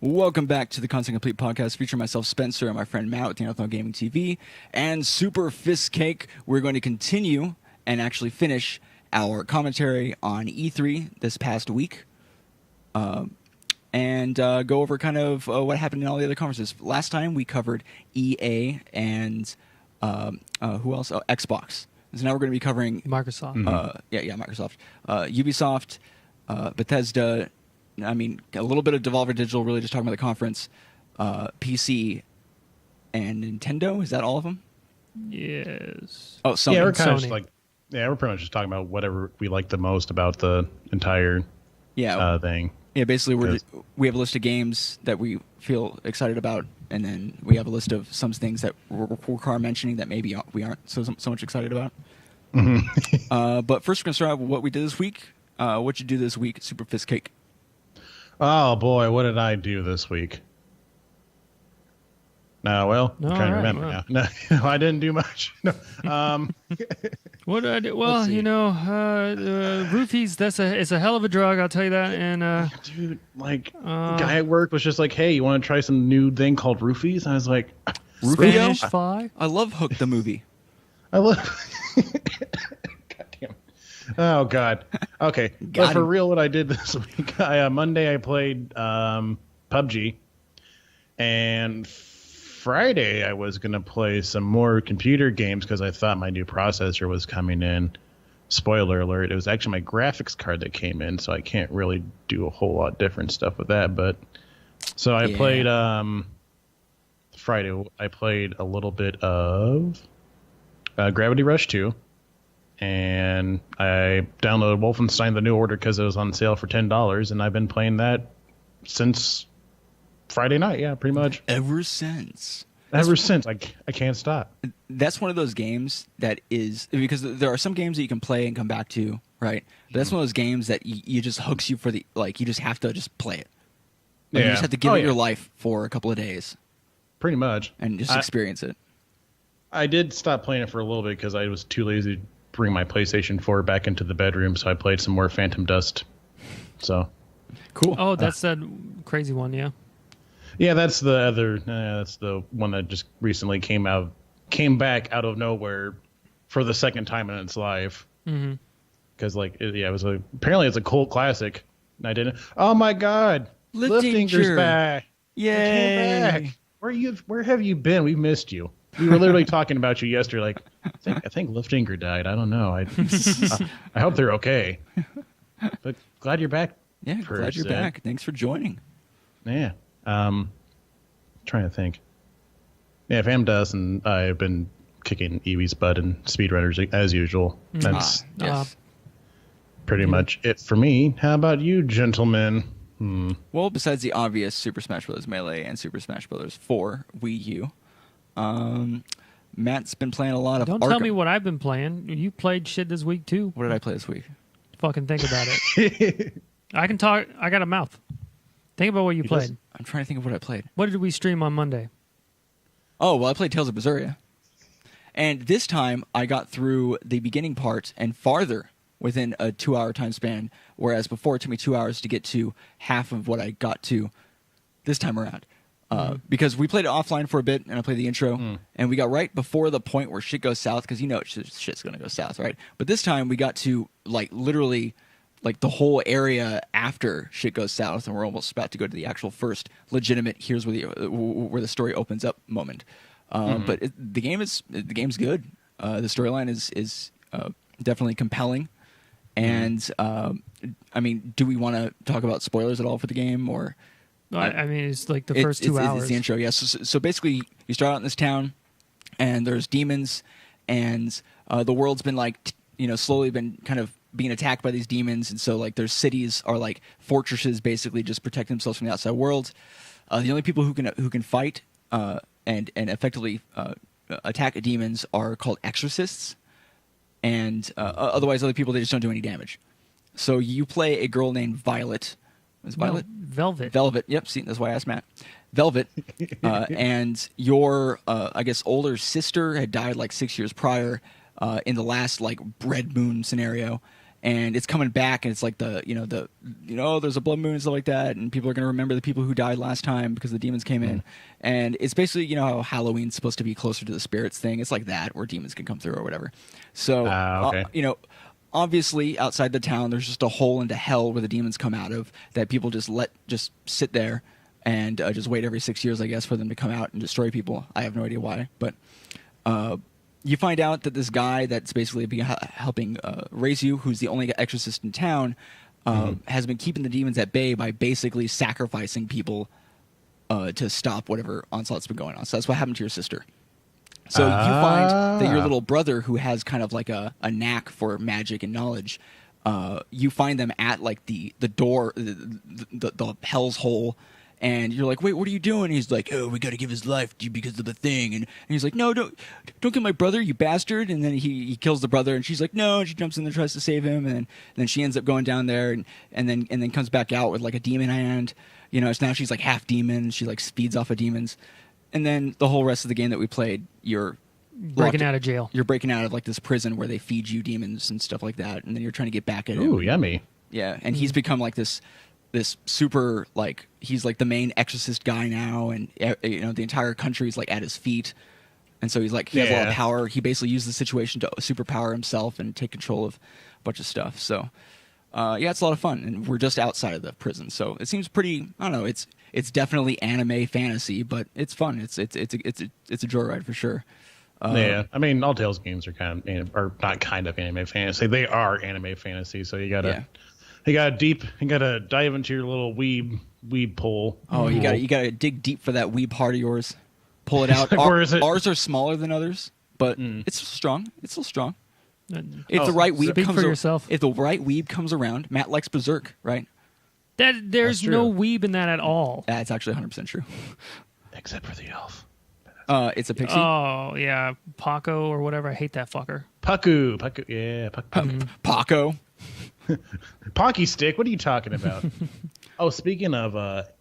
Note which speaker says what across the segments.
Speaker 1: Welcome back to the Content Complete podcast featuring myself, Spencer, and my friend Matt with the Anthem Gaming TV and Super Fist Cake. We're going to continue and actually finish our commentary on E3 this past week and go over kind of what happened in all the other conferences. Last time we covered EA and who else? Oh, Xbox. So now we're going to be covering
Speaker 2: Microsoft.
Speaker 1: Microsoft. Ubisoft, Bethesda. I mean, a little bit of Devolver Digital, really just talking about the conference, PC, and Nintendo. Is that all of them?
Speaker 2: Yes.
Speaker 1: Oh, Sony.
Speaker 3: Yeah, we're kind of
Speaker 2: Sony.
Speaker 3: just like, we're pretty much just talking about whatever we like the most about the entire thing.
Speaker 1: Yeah, basically we have a list of games that we feel excited about, and then we have a list of some things that require mentioning that maybe we aren't so much excited about. But first, we're going to start out with what we did this week. What you do this week, Super Fist Cake?
Speaker 3: Oh boy, what did I do this week? I'm trying to remember now. No, I didn't do much. No.
Speaker 2: What did I do? Well, roofies, it's a hell of a drug, I'll tell you that. And
Speaker 3: dude, the guy at work was just like, "Hey, you want to try some new thing called roofies?" And I was like,
Speaker 2: Spanish Fly?
Speaker 1: I love Hook the movie.
Speaker 3: I love. God damn. Oh God. Okay, but for real, what I did this week? Monday I played PUBG, and Friday I was gonna play some more computer games because I thought my new processor was coming in. Spoiler alert: it was actually my graphics card that came in, so I can't really do a whole lot different stuff with that. But so I played Friday. I played a little bit of Gravity Rush 2. And I downloaded Wolfenstein: The New Order because it was on sale for $10, and I've been playing that since Friday night. Yeah, pretty much.
Speaker 1: Ever since.
Speaker 3: I can't stop.
Speaker 1: That's one of those games that is, because there are some games that you can play and come back to, right? But that's one of those games that you just hooks you for the, you just have to just play it. You just have to give it your life for a couple of days.
Speaker 3: Pretty much.
Speaker 1: And just experience it. I
Speaker 3: did stop playing it for a little bit because I was too lazy to bring my PlayStation 4 back into the bedroom, so I played some more Phantom Dust. So
Speaker 1: cool.
Speaker 2: Oh, that's that crazy one, yeah.
Speaker 3: Yeah, that's the other. That's the one that just recently came back out of nowhere for the second time in its life. Because it was apparently it's a cult classic. And I didn't. Oh my God, Liftinger's back! Yay! Where have you been? We missed you. We were literally talking about you yesterday. Like, I think Liftinger died. I don't know. I hope they're okay. But glad you're back.
Speaker 1: Yeah, glad you're back. Thanks for joining.
Speaker 3: Yeah. Trying to think. Yeah, Phantom Dust, and I've been kicking Eewee's butt and speedrunners as usual. That's pretty much it for me. How about you, gentlemen?
Speaker 1: Well, besides the obvious Super Smash Bros. Melee and Super Smash Bros. 4 Wii U, Matt's been playing a lot of
Speaker 2: Don't
Speaker 1: Arkham.
Speaker 2: tell me what I've been playing. You played shit this week, too.
Speaker 1: What did I play this week?
Speaker 2: Fucking think about it. I can talk. I got a mouth. Think about what you played.
Speaker 1: I'm trying to think of what I played.
Speaker 2: What did we stream on Monday?
Speaker 1: Oh, well, I played Tales of Berseria. And this time, I got through the beginning part and farther within a 2-hour time span, whereas before it took me 2 hours to get to half of what I got to this time around. Because we played it offline for a bit, and I played the intro, and we got right before the point where shit goes south, because shit's going to go south, right? But this time, we got to, literally, the whole area after shit goes south, and we're almost about to go to the actual first legitimate, here's where the story opens up moment. But the game's good. The storyline is definitely compelling. And, I mean, do we want to talk about spoilers at all for the game, or...
Speaker 2: I mean, it's like the first 2 hours.
Speaker 1: It's the intro, yeah. So basically, you start out in this town, and there's demons, and the world's been slowly been kind of being attacked by these demons, and so their cities are like fortresses, basically just protect themselves from the outside world. The only people who can fight and effectively attack demons are called exorcists, and otherwise other people, they just don't do any damage. So you play a girl named Violet. Was Violet?
Speaker 2: No, Velvet.
Speaker 1: Velvet. Yep. See, that's why I asked Matt. Velvet. And your, I guess, older sister had died 6 years prior in the last Red Moon scenario, and it's coming back, and it's like there's a blood moon and stuff like that, and people are going to remember the people who died last time because the demons came in, and it's basically how Halloween's supposed to be closer to the spirits thing. It's like that, where demons can come through or whatever. So
Speaker 3: okay.
Speaker 1: Obviously outside the town there's just a hole into hell where the demons come out of that people just sit there and just wait every 6 years, I guess, for them to come out and destroy people. I have no idea why, but you find out that this guy that's basically helping raise you, who's the only exorcist in town, has been keeping the demons at bay by basically sacrificing people to stop whatever onslaught's been going on. So that's what happened to your sister. So you find that your little brother, who has kind of like a knack for magic and knowledge, you find them at like the door, the hell's hole, and you're like, wait, what are you doing? And he's like, oh, we got to give his life to you because of the thing. And he's like, no, don't kill my brother, you bastard. And then he kills the brother, and she's like, no, and she jumps in there, tries to save him, and then she ends up going down there, and then comes back out with like a demon hand. So now she's like half demon. She like feeds off of demons. And then the whole rest of the game that we played, you're
Speaker 2: breaking out of jail.
Speaker 1: You're breaking out of like this prison where they feed you demons and stuff like that, and then you're trying to get back at him.
Speaker 3: Ooh, yummy.
Speaker 1: Yeah, and he's become like this super, like, he's like the main exorcist guy now, and the entire country is like at his feet, and so he's like he has a lot of power. He basically used the situation to superpower himself and take control of a bunch of stuff. So it's a lot of fun, and we're just outside of the prison, so it seems pretty. I don't know. It's definitely anime fantasy, but it's fun. It's a joyride for sure.
Speaker 3: I mean, all Tales games are not kind of anime fantasy. They are anime fantasy, so you gotta dive into your little weeb pole.
Speaker 1: Oh, you gotta dig deep for that weeb heart of yours. Pull it out.
Speaker 3: Where is it?
Speaker 1: Ours are smaller than others, but it's strong. It's still strong. If the right weeb comes around, Matt likes Berserk, right?
Speaker 2: There's no weeb in that at all.
Speaker 1: That's actually 100% true.
Speaker 3: Except for the elf.
Speaker 1: It's a pixie.
Speaker 2: Oh, yeah. Paco or whatever. I hate that fucker.
Speaker 3: Paku. Yeah.
Speaker 1: Paco.
Speaker 3: Pocky stick. What are you talking about? Oh, speaking of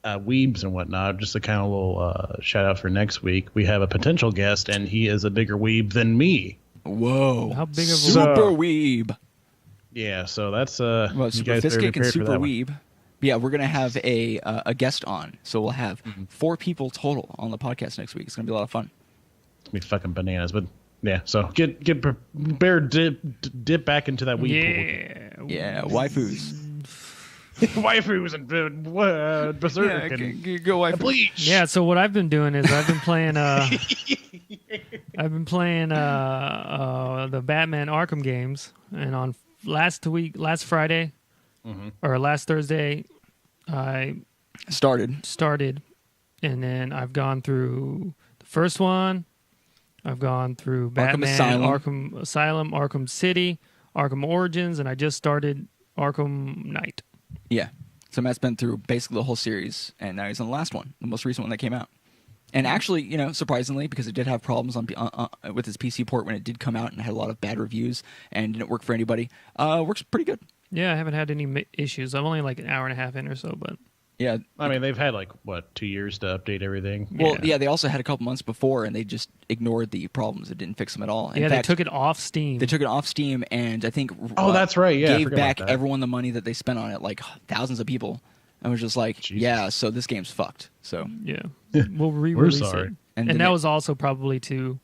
Speaker 3: weebs and whatnot, just a kind of little shout out for next week. We have a potential guest, and he is a bigger weeb than me.
Speaker 1: Whoa.
Speaker 2: How big of a
Speaker 1: super weeb.
Speaker 3: Yeah, so that's
Speaker 1: super Fiskic and super weeb. Yeah, we're gonna have a guest on, so we'll have 4 people total on the podcast next week. It's gonna be a lot of fun.
Speaker 3: It's gonna be fucking bananas, but yeah. So get dip back into that weeb pool.
Speaker 1: Yeah, waifus.
Speaker 3: Waifus and Berserk and
Speaker 1: go waifus.
Speaker 3: Bleach.
Speaker 2: Yeah. So what I've been doing is I've been playing the Batman Arkham games, and on last Friday. Or last Thursday, I started, and then I've gone through the first one. I've gone through Batman, Arkham Asylum, Arkham City, Arkham Origins, and I just started Arkham Knight.
Speaker 1: Yeah. So Matt's been through basically the whole series, and now he's on the last one, the most recent one that came out. And actually, surprisingly, because it did have problems with his PC port when it did come out and had a lot of bad reviews and didn't work for anybody, works pretty good.
Speaker 2: Yeah, I haven't had any issues. I'm only like an hour and a half in or so, but
Speaker 1: yeah.
Speaker 3: I mean, they've had 2 years to update everything.
Speaker 1: Well, yeah, they also had a couple months before, and they just ignored the problems. It didn't fix them at all. In
Speaker 2: fact, they took it off Steam.
Speaker 1: And I think
Speaker 3: that's right. Yeah,
Speaker 1: gave back everyone the money that they spent on it, like thousands of people. And was just like, Jesus. Yeah, so this game's fucked. So
Speaker 2: yeah, we'll re-release
Speaker 3: it.
Speaker 2: And that was also probably to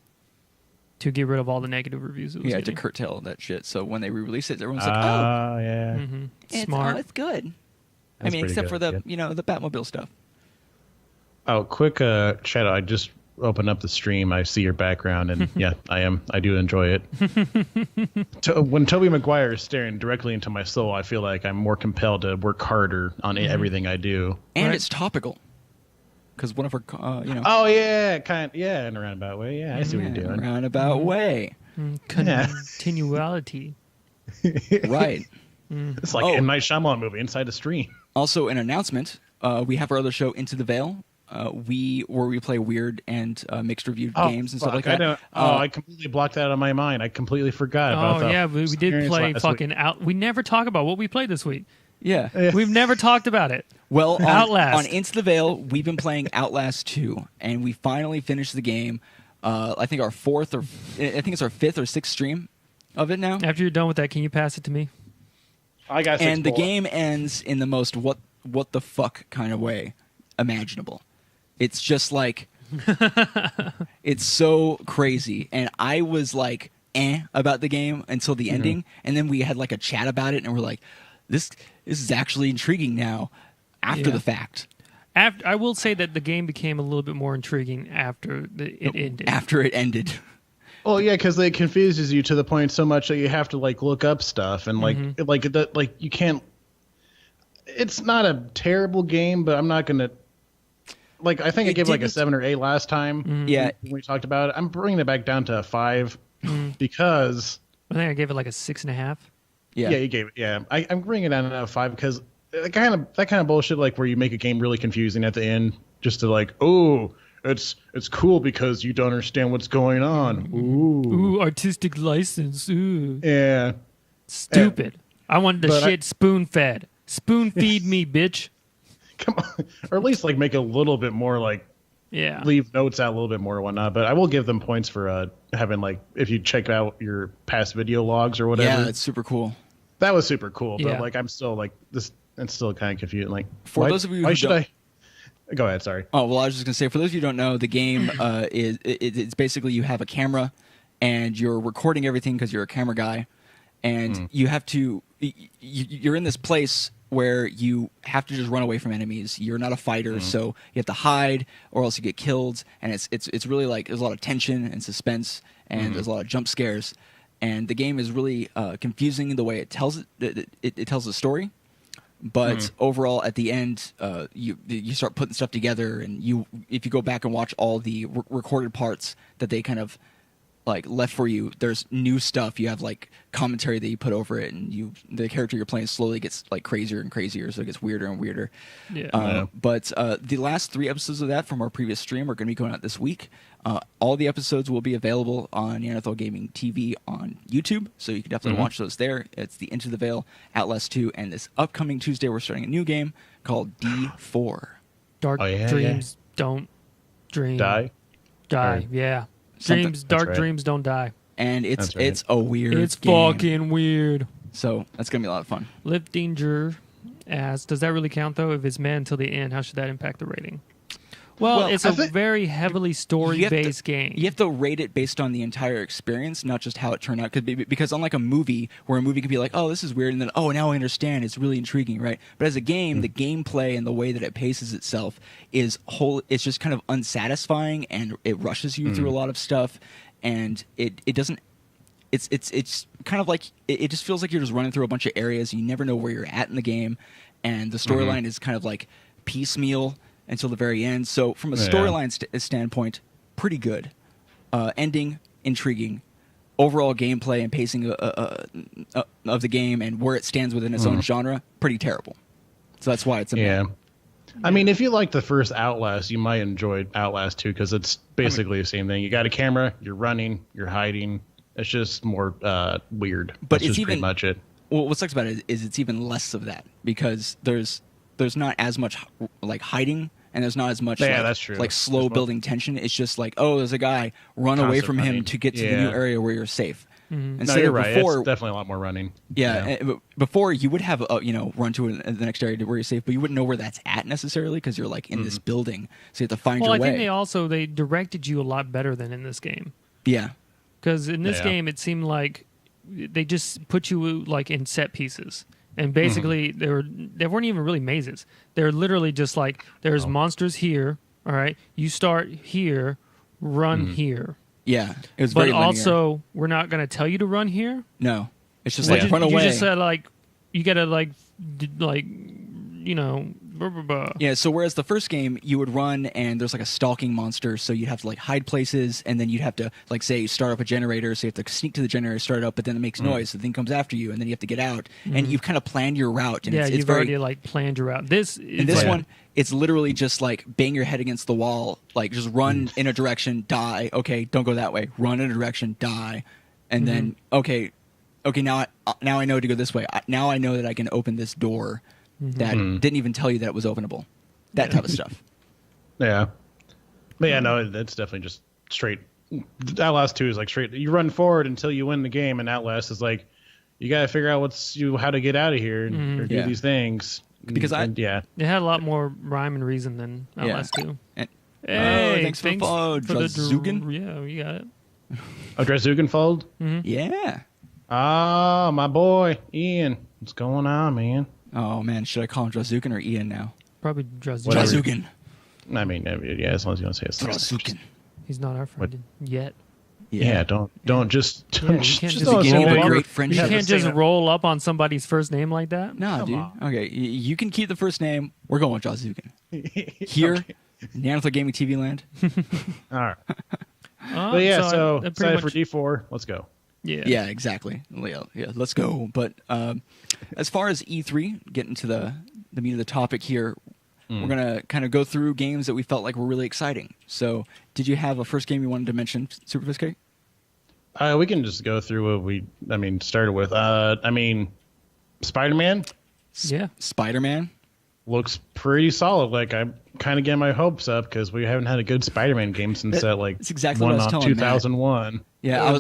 Speaker 2: get rid of all the negative reviews.
Speaker 1: To curtail that shit. So when they re-release it, everyone's like,
Speaker 3: "Oh, yeah,
Speaker 2: smart.
Speaker 1: It's good."
Speaker 3: That's
Speaker 1: except for the
Speaker 3: good.
Speaker 1: The Batmobile stuff.
Speaker 3: Oh, quick shout out! I just opened up the stream. I see your background, and yeah, I do enjoy it. When Tobey Maguire is staring directly into my soul, I feel like I'm more compelled to work harder on everything I do.
Speaker 1: And it's topical. Because one of her,
Speaker 3: Oh yeah, in a roundabout way. Yeah, I see what you're doing.
Speaker 1: Roundabout way.
Speaker 2: Continuality.
Speaker 1: Right.
Speaker 3: It's like a Night Shyamalan movie inside a stream.
Speaker 1: Also, an announcement. We have our other show, Into the Veil. Where we play weird and mixed reviewed games and stuff like that.
Speaker 3: I completely blocked that out of my mind. I completely forgot about that.
Speaker 2: Oh yeah, we did play fucking out. We never talk about what we played this week.
Speaker 1: Yeah.
Speaker 2: We've never taled about it.
Speaker 1: Well,
Speaker 2: Outlast.
Speaker 1: On Into the Veil, we've been playing Outlast 2, and we finally finished the game. I think it's our 5th or 6th stream of it now.
Speaker 2: After you're done with that, can you pass it to me?
Speaker 3: I got 6
Speaker 1: and the
Speaker 3: bullets.
Speaker 1: game ends in the most what the fuck kind of way imaginable. It's just like it's so crazy, and I was like about the game until the ending, and then we had like a chat about it, and we're like, this is actually intriguing now after the fact.
Speaker 2: I will say that the game became a little bit more intriguing after it ended.
Speaker 1: After it ended.
Speaker 3: Well, yeah, because it confuses you to the point so much that you have to like look up stuff and like you can't. It's not a terrible game, but I'm not gonna. Like, I think I gave like a 7 or 8 last time.
Speaker 1: Yeah,
Speaker 3: when we talked about it, I'm bringing it back down to a 5 because
Speaker 2: I think I gave it like a 6.5.
Speaker 1: Yeah,
Speaker 3: you gave it. Yeah, I'm bringing it down to a 5 because that kind of bullshit, like where you make a game really confusing at the end, just to like, oh, it's cool because you don't understand what's going on.
Speaker 2: Ooh, artistic license. Ooh,
Speaker 3: yeah,
Speaker 2: stupid. I wanted the shit spoon fed. Spoon feed me, bitch.
Speaker 3: Come on, or at least like make it a little bit more like, leave notes out a little bit more and whatnot. But I will give them points for having like, if you check out your past video logs or whatever.
Speaker 1: Yeah, it's super cool.
Speaker 3: That was super cool, but like I'm still like this. It's still kind of confusing. Like,
Speaker 1: for those of you
Speaker 3: why
Speaker 1: who
Speaker 3: should
Speaker 1: don't...
Speaker 3: I? Go ahead. Sorry.
Speaker 1: Oh well, I was just gonna say, for those of you who don't know, the game it's basically you have a camera and you're recording everything because you're a camera guy, and you have to. You're in this place where you have to just run away from enemies. You're not a fighter, so you have to hide or else you get killed. And it's really like there's a lot of tension and suspense, and there's a lot of jump scares. And the game is really confusing in the way it tells it tells the story. But overall, at the end, you start putting stuff together, and if you go back and watch all the recorded parts that they kind of like left for you, there's new stuff. You have like commentary that you put over it, and the character you're playing slowly gets like crazier and crazier, so it gets weirder and weirder. But the last 3 episodes of that from our previous stream are going to be going out this week. All the episodes will be available on Neanderthal Gaming TV on YouTube, so you can definitely watch those there. It's the Into the Veil, Outlast 2, and this upcoming Tuesday we're starting a new game called D4.
Speaker 2: Dark dreams don't dream.
Speaker 3: Die?
Speaker 2: Yeah. Dark dreams don't die.
Speaker 1: And it's a weird
Speaker 2: It's
Speaker 1: game.
Speaker 2: fucking weird.
Speaker 1: So that's going to be a lot of fun.
Speaker 2: Liftinger asks, does that really count, though? If it's man until the end, how should that impact the rating? Well, it's a very heavily story-based game.
Speaker 1: You have to rate it based on the entire experience, not just how it turned out. Because unlike a movie, where a movie can be like, oh, this is weird, and then, oh, now I understand, it's really intriguing, right? But as a game, the gameplay and the way that it paces itself it's just kind of unsatisfying, and it rushes you through a lot of stuff, and it doesn't... It's kind of like... It just feels like you're just running through a bunch of areas, and you never know where you're at in the game, and the storyline is kind of like piecemeal until the very end. So from a storyline standpoint, pretty good. Ending, intriguing. Overall gameplay and pacing of the game and where it stands within its own genre, pretty terrible. So that's why it's a man.
Speaker 3: I mean, if you like the first Outlast, you might enjoy Outlast 2 because it's basically the same thing. You got a camera, you're running, you're hiding. It's just more weird.
Speaker 1: But
Speaker 3: that's just pretty much it.
Speaker 1: Well, what sucks about it is it's even less of that because there's not as much like hiding. And there's not as much
Speaker 3: that's true.
Speaker 1: Like slow building tension. It's just like, oh, there's a guy, run away from him to get to the new area where you're safe.
Speaker 3: No, you're right. It's definitely a lot more running.
Speaker 1: Yeah, before you would have run to the next area where you're safe, but you wouldn't know where that's at necessarily because you're like in this building, so you have to find your way.
Speaker 2: Well, I think they directed you a lot better than in this game.
Speaker 1: Yeah,
Speaker 2: because in this game it seemed like they just put you like in set pieces. And basically, they weren't even really mazes. They're literally just like, there's monsters here, all right? You start here, run here.
Speaker 1: Yeah, it was very linear.
Speaker 2: But also, we're not going to tell you to run here.
Speaker 1: No. It's just like, run away.
Speaker 2: You just said, like, you got to, like, you know... Blah, blah, blah.
Speaker 1: Yeah, so whereas the first game, you would run and there's like a stalking monster, so you'd have to like hide places, and then you'd have to like say start up a generator, so you have to sneak to the generator, start it up, but then it makes noise, so the thing comes after you, and then you have to get out, and you've kind of planned your route. And
Speaker 2: you've already like planned your route. This
Speaker 1: one, it's literally just like bang your head against the wall, like just run in a direction, die. Okay, don't go that way. Run in a direction, die, and then okay, now I know to go this way. Now I know that I can open this door. That didn't even tell you that it was openable. That type of stuff.
Speaker 3: Yeah. But yeah, no, that's definitely just straight. Outlast 2 is like straight. You run forward until you win the game, and Outlast is like, you got to figure out how to get out of here or do these things.
Speaker 1: Because
Speaker 2: it had a lot more rhyme and reason than Outlast 2.
Speaker 1: And,
Speaker 2: hey,
Speaker 1: thanks for the follow, Drazugan.
Speaker 2: Yeah, you got it.
Speaker 3: Oh, Drazugan fold?
Speaker 2: Mm-hmm.
Speaker 1: Yeah.
Speaker 3: Ah, my boy, Ian. What's going on, man?
Speaker 1: Oh, man. Should I call him Drazugan or Ian now?
Speaker 2: Probably Drazugan.
Speaker 1: Drazugan.
Speaker 3: I mean, yeah, as long as you don't say it's
Speaker 1: Drazugan.
Speaker 2: He's not our friend yet.
Speaker 3: Yeah, don't just
Speaker 2: you can't just roll up on somebody's first name like that.
Speaker 1: No, dude. Okay, you can keep the first name. We're going with Drazugan. Here, Neanderthal Gaming TV Land.
Speaker 3: All right. But yeah, so excited for D4. Let's go.
Speaker 1: Yeah, exactly. Yeah, let's go. But as far as E3, getting to the meat of the topic here, we're going to kind of go through games that we felt like were really exciting. So did you have a first game you wanted to mention, Superfist Cake?
Speaker 3: We can just go through what we started with. Spider-Man?
Speaker 2: Yeah.
Speaker 1: Spider-Man?
Speaker 3: Looks pretty solid. Like, I'm kind of getting my hopes up because we haven't had a good Spider-Man game since
Speaker 1: that's exactly what I was telling
Speaker 3: 2001.
Speaker 1: Matt. Yeah, I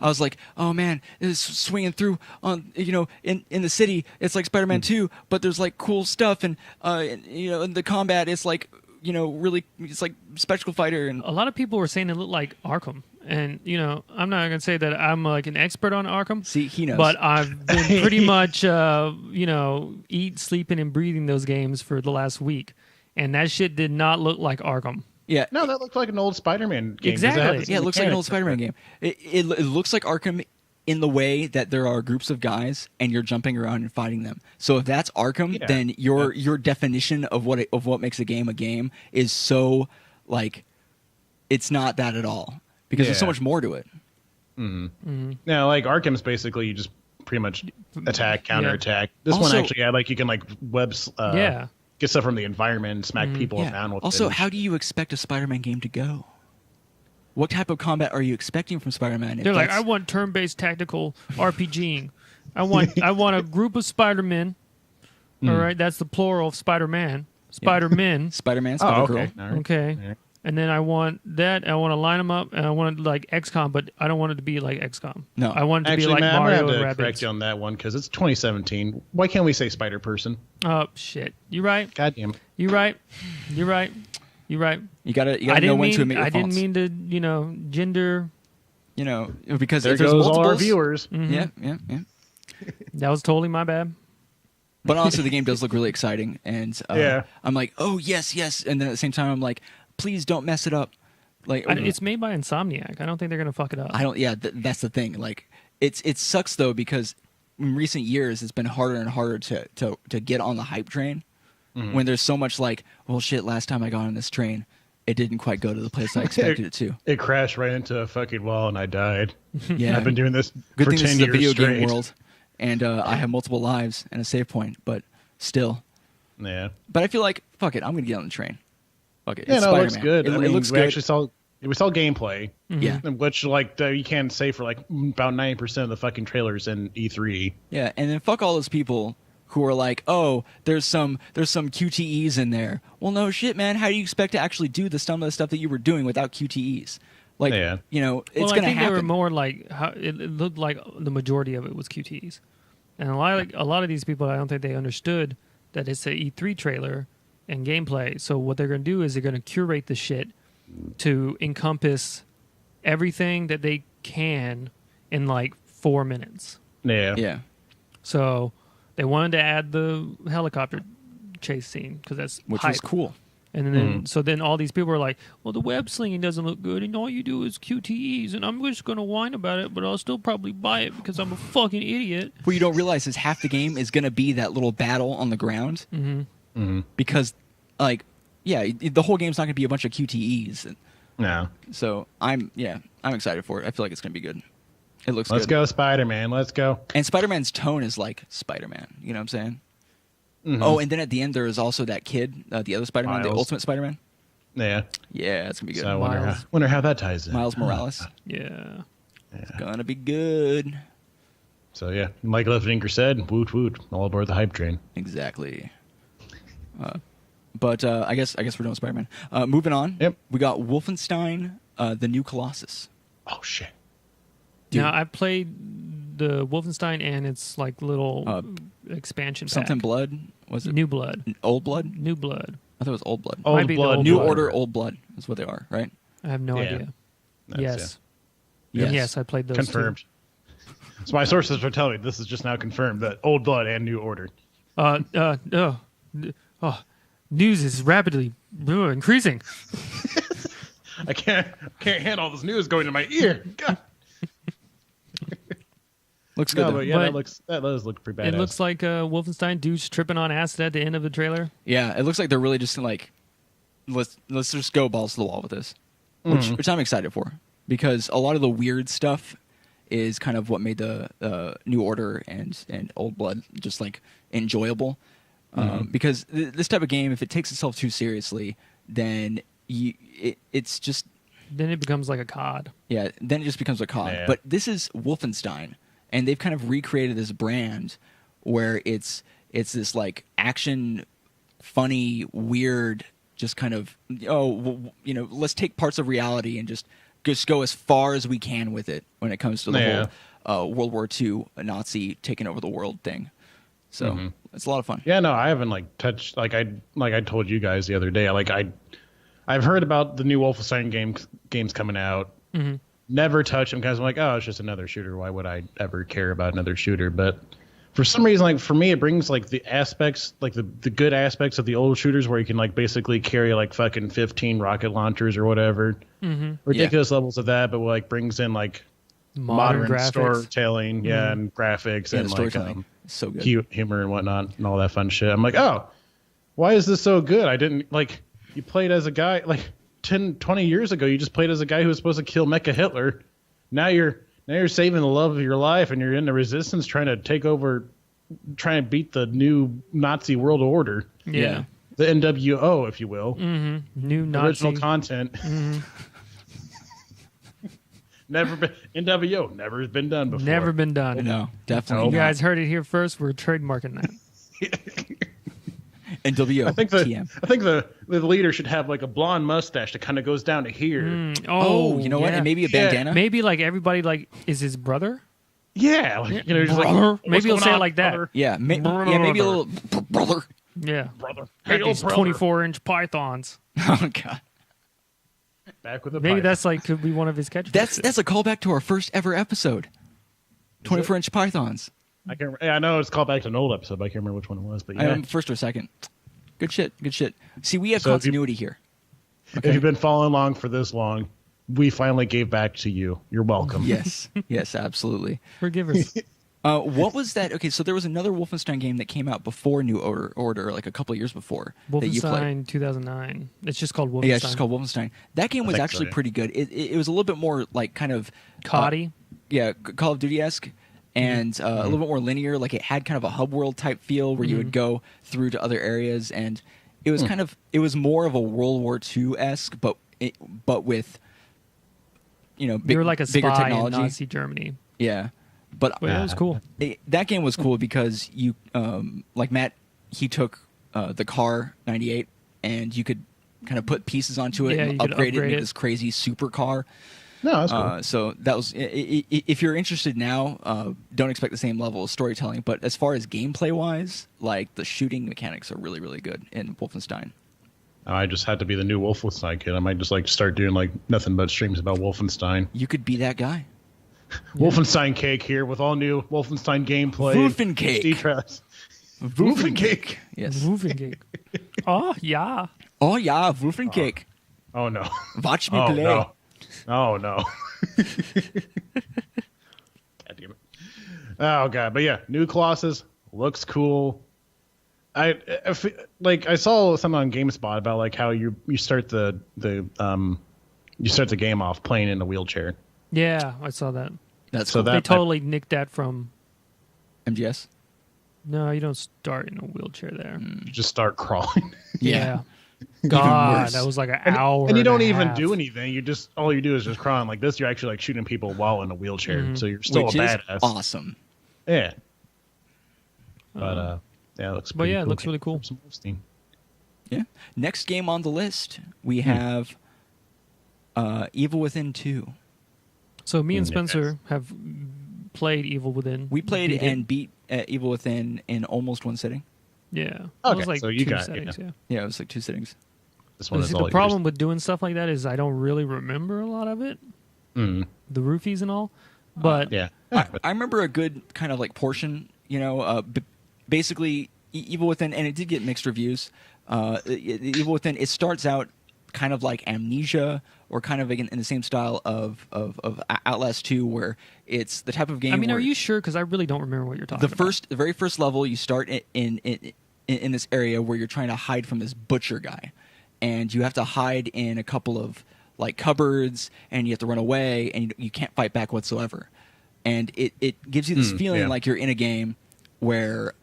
Speaker 1: was like, oh man, it's swinging through on in the city. It's like Spider-Man 2, but there's like cool stuff and in the combat it's like really it's like spectacle fighter. And
Speaker 2: a lot of people were saying it looked like Arkham. And I'm not gonna say that I'm like an expert on Arkham.
Speaker 1: See, he knows.
Speaker 2: But I've been pretty much eat, sleeping, and breathing those games for the last week, and that shit did not look like Arkham.
Speaker 1: Yeah,
Speaker 3: no, that looked like an old Spider-Man game.
Speaker 2: Exactly.
Speaker 1: Yeah, it looks like an old Spider-Man game. It looks like Arkham in the way that there are groups of guys and you're jumping around and fighting them. So if that's Arkham, then your definition of what makes a game is so like it's not that at all. Because there's so much more to it.
Speaker 3: Mm-hmm. Mm-hmm. Now, like Arkham's basically you just pretty much attack, counterattack. This one actually, you can like get stuff from the environment and smack people around with it.
Speaker 1: Also, how do you expect a Spider-Man game to go? What type of combat are you expecting from Spider-Man?
Speaker 2: They're like, I want turn-based tactical RPGing. I want a group of Spider-Men. All right, that's the plural of Spider-Man. Spider-Men.
Speaker 1: Spider-Man, Spider-Girl.
Speaker 3: Okay. Right.
Speaker 2: Okay. Right. And then I want that. I want to line them up, and I want it like XCOM, but I don't want it to be like XCOM.
Speaker 1: No,
Speaker 2: I want it to be like
Speaker 3: Matt,
Speaker 2: Mario
Speaker 3: I'm
Speaker 2: and
Speaker 3: gonna
Speaker 2: Rabbids.
Speaker 3: correct you on that one because it's 2017. Why can't we say Spider Person?
Speaker 2: Oh shit! You right?
Speaker 3: Goddamn.
Speaker 2: You right? You right? You right?
Speaker 1: You gotta know when to admit your faults.
Speaker 2: I didn't mean to, gender.
Speaker 1: Because
Speaker 3: there
Speaker 1: if there's
Speaker 3: goes
Speaker 1: multiples,
Speaker 3: all our viewers.
Speaker 2: Mm-hmm.
Speaker 1: Yeah.
Speaker 2: That was totally my bad.
Speaker 1: But honestly, the game does look really exciting, and I'm like, oh yes, and then at the same time, I'm like, please don't mess it up. Like
Speaker 2: it's made by Insomniac. I don't think they're gonna fuck it up.
Speaker 1: I don't. Yeah, that's the thing. Like it sucks though because in recent years it's been harder and harder to get on the hype train when there's so much like, well, shit. Last time I got on this train, it didn't quite go to the place I expected it to.
Speaker 3: It crashed right into a fucking wall and I died.
Speaker 1: Yeah,
Speaker 3: I've been doing this
Speaker 1: Good
Speaker 3: for
Speaker 1: thing
Speaker 3: 10
Speaker 1: this is
Speaker 3: years
Speaker 1: a video
Speaker 3: straight.
Speaker 1: game world, and I have multiple lives and a save point, but still.
Speaker 3: Yeah.
Speaker 1: But I feel like fuck it. I'm gonna get on the train. Fuck it.
Speaker 3: Yeah,
Speaker 1: it's
Speaker 3: no, it looks
Speaker 1: Spider-Man.
Speaker 3: good.
Speaker 1: It looks good.
Speaker 3: We saw gameplay.
Speaker 1: Yeah.
Speaker 3: Which you can't say for like about 90% of the fucking trailers in E3.
Speaker 1: Yeah, and then fuck all those people who are like, oh, there's some QTEs in there. Well, no shit, man. How do you expect to actually do some of the stuff that you were doing without QTEs? Like, it's
Speaker 2: well,
Speaker 1: going to happen.
Speaker 2: I think they were more like it looked like the majority of it was QTEs, and a lot of these people, I don't think they understood that it's a E3 trailer and gameplay. So what they're going to do is they're going to curate the shit to encompass everything that they can in like 4 minutes.
Speaker 1: Yeah.
Speaker 2: So they wanted to add the helicopter chase scene because
Speaker 1: which
Speaker 2: hype.
Speaker 1: was cool.
Speaker 2: And then so then all these people are like, well, the web slinging doesn't look good, and all you do is QTEs, and I'm just going to whine about it, but I'll still probably buy it because I'm a fucking idiot.
Speaker 1: What you don't realize is half the game is going to be that little battle on the ground. Because, the whole game's not going to be a bunch of QTEs.
Speaker 3: No.
Speaker 1: So I'm excited for it. I feel like it's going to be good. It looks good.
Speaker 3: Let's go, Spider-Man. Let's go.
Speaker 1: And Spider-Man's tone is like Spider-Man. You know what I'm saying? Oh, and then at the end there is also that kid, the other Spider-Man, the Ultimate Spider-Man.
Speaker 3: Yeah.
Speaker 1: Yeah, it's going to be good.
Speaker 3: So I wonder how that ties in.
Speaker 1: Miles Morales.
Speaker 2: Yeah.
Speaker 1: It's going to be good.
Speaker 3: So, yeah, like Leftinker said, woot woot, all aboard the hype train.
Speaker 1: Exactly. But I guess we're doing Spider-Man. Moving on.
Speaker 3: Yep.
Speaker 1: We got Wolfenstein, the new Colossus.
Speaker 3: Oh shit!
Speaker 2: Dude. Now I played the Wolfenstein and its like little expansion pack.
Speaker 1: Something Blood? Was it?
Speaker 2: New Blood.
Speaker 1: Old Blood?
Speaker 2: New Blood.
Speaker 1: I thought it was Old Blood.
Speaker 3: Old Blood.
Speaker 1: New Order, Old Blood is what they are, right?
Speaker 2: I have no idea. Yes. Yes, I played those.
Speaker 3: Confirmed. So my sources are telling me this is just now confirmed that Old Blood and New Order.
Speaker 2: News is rapidly increasing.
Speaker 3: I can't handle all this news going to my ear. God.
Speaker 1: Looks good.
Speaker 3: No, but yeah, that does look pretty badass.
Speaker 2: It looks like Wolfenstein dudes tripping on acid at the end of the trailer.
Speaker 1: Yeah, it looks like they're really just like, let's just go balls to the wall with this, which I'm excited for, because a lot of the weird stuff is kind of what made the New Order and Old Blood just like enjoyable. Because this type of game, if it takes itself too seriously, then it's just...
Speaker 2: Then it becomes like a COD.
Speaker 1: Yeah, then it just becomes a COD.
Speaker 3: Yeah.
Speaker 1: But this is Wolfenstein, and they've kind of recreated this brand where it's this like action, funny, weird, just kind of, let's take parts of reality and just go as far as we can with it when it comes to the whole World War II Nazi taking over the world thing. So it's a lot of fun.
Speaker 3: Yeah, no, I haven't touched I told you guys the other day. I've heard about the new Wolfenstein games coming out. Never touched them because I'm like, oh, it's just another shooter. Why would I ever care about another shooter? But for some reason, for me, it brings the aspects, the good aspects of the old shooters where you can basically carry fucking 15 rocket launchers or whatever. Ridiculous levels of that, but brings in modern
Speaker 2: graphics.
Speaker 3: Storytelling, and graphics and
Speaker 1: storytelling. So good.
Speaker 3: Humor and whatnot and all that fun shit. I'm like, oh, why is this so good? I didn't you played as a guy 10, 20 years ago. You just played as a guy who was supposed to kill Mecha Hitler. Now you're saving the love of your life and you're in the resistance trying to take over, trying to beat the new Nazi world order.
Speaker 2: Yeah.
Speaker 3: The NWO, if you will.
Speaker 2: New Nazi.
Speaker 3: Original content. Never been NWO. Never has been done before.
Speaker 2: Never been done.
Speaker 1: No, definitely.
Speaker 2: You guys heard it here first. We're trademarking that.
Speaker 1: NWO.
Speaker 3: I think the leader should have a blonde mustache that kind of goes down to here.
Speaker 1: You know what? And maybe a bandana.
Speaker 2: Maybe everybody is his brother.
Speaker 3: Yeah, just
Speaker 2: brother. Maybe he'll say it like
Speaker 3: brother?
Speaker 2: that.
Speaker 1: Yeah, maybe a little brother.
Speaker 2: Yeah,
Speaker 3: brother.
Speaker 2: Got these 24-inch pythons.
Speaker 1: Oh god.
Speaker 3: Back with the
Speaker 2: maybe that's could be one of his catchphrases.
Speaker 1: That's a callback to our first ever episode. 24-inch pythons.
Speaker 3: I know it's called back to an old episode, but I can't remember which one it was. But yeah,
Speaker 1: first or second. Good shit. See, we have continuity here. Okay?
Speaker 3: If you've been following along for this long, we finally gave back to you. You're welcome.
Speaker 1: Yes, absolutely.
Speaker 2: Forgive us.
Speaker 1: What was that? Okay, so there was another Wolfenstein game that came out before New Order, a couple of years before. that you played.
Speaker 2: Wolfenstein 2009. It's just called Wolfenstein.
Speaker 1: Yeah, it's just called Wolfenstein. That game was actually pretty good. It was a little bit more kind of...
Speaker 2: COD-y?
Speaker 1: Call of Duty-esque. And a little bit more linear. It had kind of a hub world type feel where you would go through to other areas, and it was it was more of a World War II-esque, but with
Speaker 2: you were like a
Speaker 1: bigger
Speaker 2: spy
Speaker 1: technology.
Speaker 2: in Nazi Germany.
Speaker 1: Yeah, but
Speaker 2: it was cool.
Speaker 1: That game was cool because you Matt, he took the car 98, and you could kind of put pieces onto it and upgrade it and make this crazy super car.
Speaker 3: No, that's cool.
Speaker 1: So that was. If you're interested now, don't expect the same level of storytelling. But as far as gameplay wise, the shooting mechanics are really, really good in Wolfenstein.
Speaker 3: I just had to be the new Wolfenstein kid. I might just start doing nothing but streams about Wolfenstein.
Speaker 1: You could be that guy.
Speaker 3: Wolfenstein cake here with all new Wolfenstein gameplay.
Speaker 1: Wolfencake. Wolfencake. Yes.
Speaker 2: Wolfencake. Oh yeah.
Speaker 1: Oh yeah, Wolfencake.
Speaker 3: Oh no.
Speaker 1: Watch me play.
Speaker 3: No. Oh no! God damn it! Oh god! But yeah, new Colossus looks cool. I saw something on GameSpot about how you start the game off playing in a wheelchair.
Speaker 2: Yeah, I saw that.
Speaker 1: That's
Speaker 2: so
Speaker 1: cool.
Speaker 2: They totally nicked that from
Speaker 1: MGS.
Speaker 2: No, you don't start in a wheelchair there.
Speaker 3: You just start crawling.
Speaker 2: Yeah. God, that was an hour.
Speaker 3: And you don't even do anything. All you do is just crawling like this. You're actually shooting people while in a wheelchair. So you're still
Speaker 1: Which
Speaker 3: a
Speaker 1: is
Speaker 3: badass.
Speaker 1: Awesome.
Speaker 3: Yeah. But it looks.
Speaker 2: But yeah,
Speaker 3: cool.
Speaker 2: it looks really cool.
Speaker 3: Some Wolfenstein.
Speaker 1: Yeah. Next game on the list, we have Evil Within 2.
Speaker 2: So me and Spencer have played Evil Within.
Speaker 1: We played and beat Evil Within in almost one sitting.
Speaker 2: Yeah.
Speaker 3: Okay,
Speaker 2: it was like
Speaker 3: so you
Speaker 2: 2
Speaker 3: got
Speaker 2: settings,
Speaker 3: yeah.
Speaker 1: Yeah, it was like 2 sittings.
Speaker 3: This one is
Speaker 2: the
Speaker 3: all
Speaker 2: problem with doing stuff like that is I don't really remember a lot of it.
Speaker 3: Mm.
Speaker 2: The roofies and all. But
Speaker 3: Yeah.
Speaker 1: I remember a good kind of like portion, basically Evil Within, and it did get mixed reviews. Evil Within, it starts out kind of like Amnesia, or kind of in the same style of Outlast 2, where it's the type of game.
Speaker 2: I mean,
Speaker 1: where
Speaker 2: are you sure? Because I really don't remember what you're talking about.
Speaker 1: The very first level, you start in this area where you're trying to hide from this butcher guy, and you have to hide in a couple of like cupboards, and you have to run away, and you can't fight back whatsoever. And it gives you this feeling like you're in a game where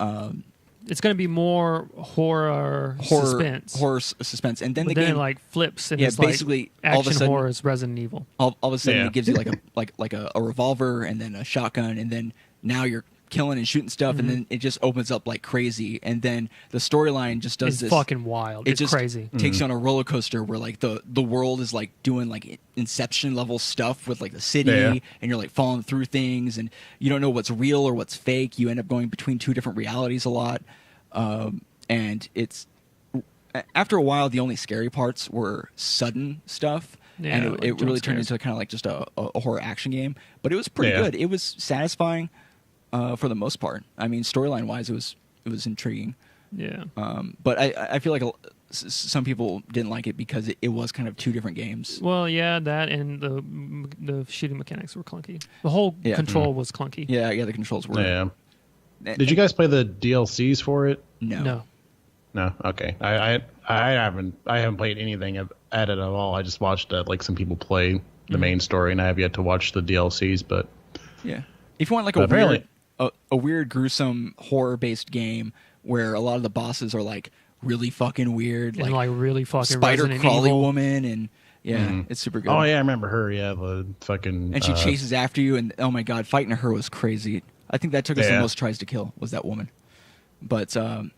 Speaker 2: it's going to be more horror suspense, and then
Speaker 1: but
Speaker 2: the
Speaker 1: then
Speaker 2: game like flips and it's
Speaker 1: basically
Speaker 2: like
Speaker 1: all of a
Speaker 2: action
Speaker 1: sudden,
Speaker 2: horror is Resident Evil.
Speaker 1: All of a sudden,
Speaker 3: Yeah.
Speaker 1: it gives you like a revolver, and then a shotgun, and then now you're killing and shooting stuff, and then it just opens up like crazy, and then the storyline just does
Speaker 2: It's
Speaker 1: this
Speaker 2: fucking wild. It's
Speaker 1: just
Speaker 2: crazy.
Speaker 1: takes you on a roller coaster where like the world is like doing like Inception level stuff with like the city,
Speaker 3: Yeah.
Speaker 1: and you're like falling through things, and you don't know what's real or what's fake. You end up going between 2 different realities a lot, and it's after a while the only scary parts were sudden stuff.
Speaker 2: Yeah,
Speaker 1: And
Speaker 2: like
Speaker 1: it really
Speaker 2: jump
Speaker 1: turned
Speaker 2: scares.
Speaker 1: into kind of like just a horror action game, but it was pretty
Speaker 3: Yeah.
Speaker 1: good. It was satisfying for the most part. I mean, storyline wise, it was intriguing.
Speaker 2: Yeah.
Speaker 1: But I feel like some people didn't like it because it was kind of 2 different games.
Speaker 2: Well, yeah, that and the shooting mechanics were clunky. The whole
Speaker 1: Yeah.
Speaker 2: control was clunky.
Speaker 1: Yeah, the controls were.
Speaker 3: Yeah. Did you guys play the DLCs for it?
Speaker 1: No.
Speaker 3: No. Okay. I haven't played anything at it at all. I just watched like some people play the main story, and I have yet to watch the DLCs. But
Speaker 1: Yeah. If you want like
Speaker 3: But apparently-
Speaker 1: a weird, gruesome, horror-based game where a lot of the bosses are like really fucking weird,
Speaker 2: And like really fucking
Speaker 1: spider
Speaker 2: Resident
Speaker 1: crawly
Speaker 2: Evil.
Speaker 1: woman, and it's super good.
Speaker 3: oh yeah, I remember her. Yeah, the fucking
Speaker 1: And she chases after you, and oh my god, fighting her was crazy. I think that took us the
Speaker 3: Yeah.
Speaker 1: most tries to kill was that woman. But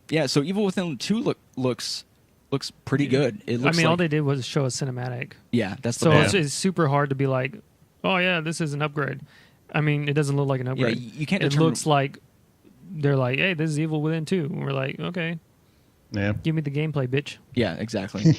Speaker 1: yeah, so Evil Within 2 looks pretty good. It looks
Speaker 2: all
Speaker 1: like,
Speaker 2: they did was show a cinematic.
Speaker 1: yeah, that's the
Speaker 2: So
Speaker 1: best.
Speaker 2: it's super hard to be like, oh yeah, this is an upgrade. I mean, it doesn't look like an upgrade.
Speaker 1: you can't
Speaker 2: It
Speaker 1: determine-
Speaker 2: looks like they're like, hey, this is Evil Within 2. And we're like, okay,
Speaker 3: Yeah.
Speaker 2: give me the gameplay, bitch.
Speaker 1: Yeah, exactly.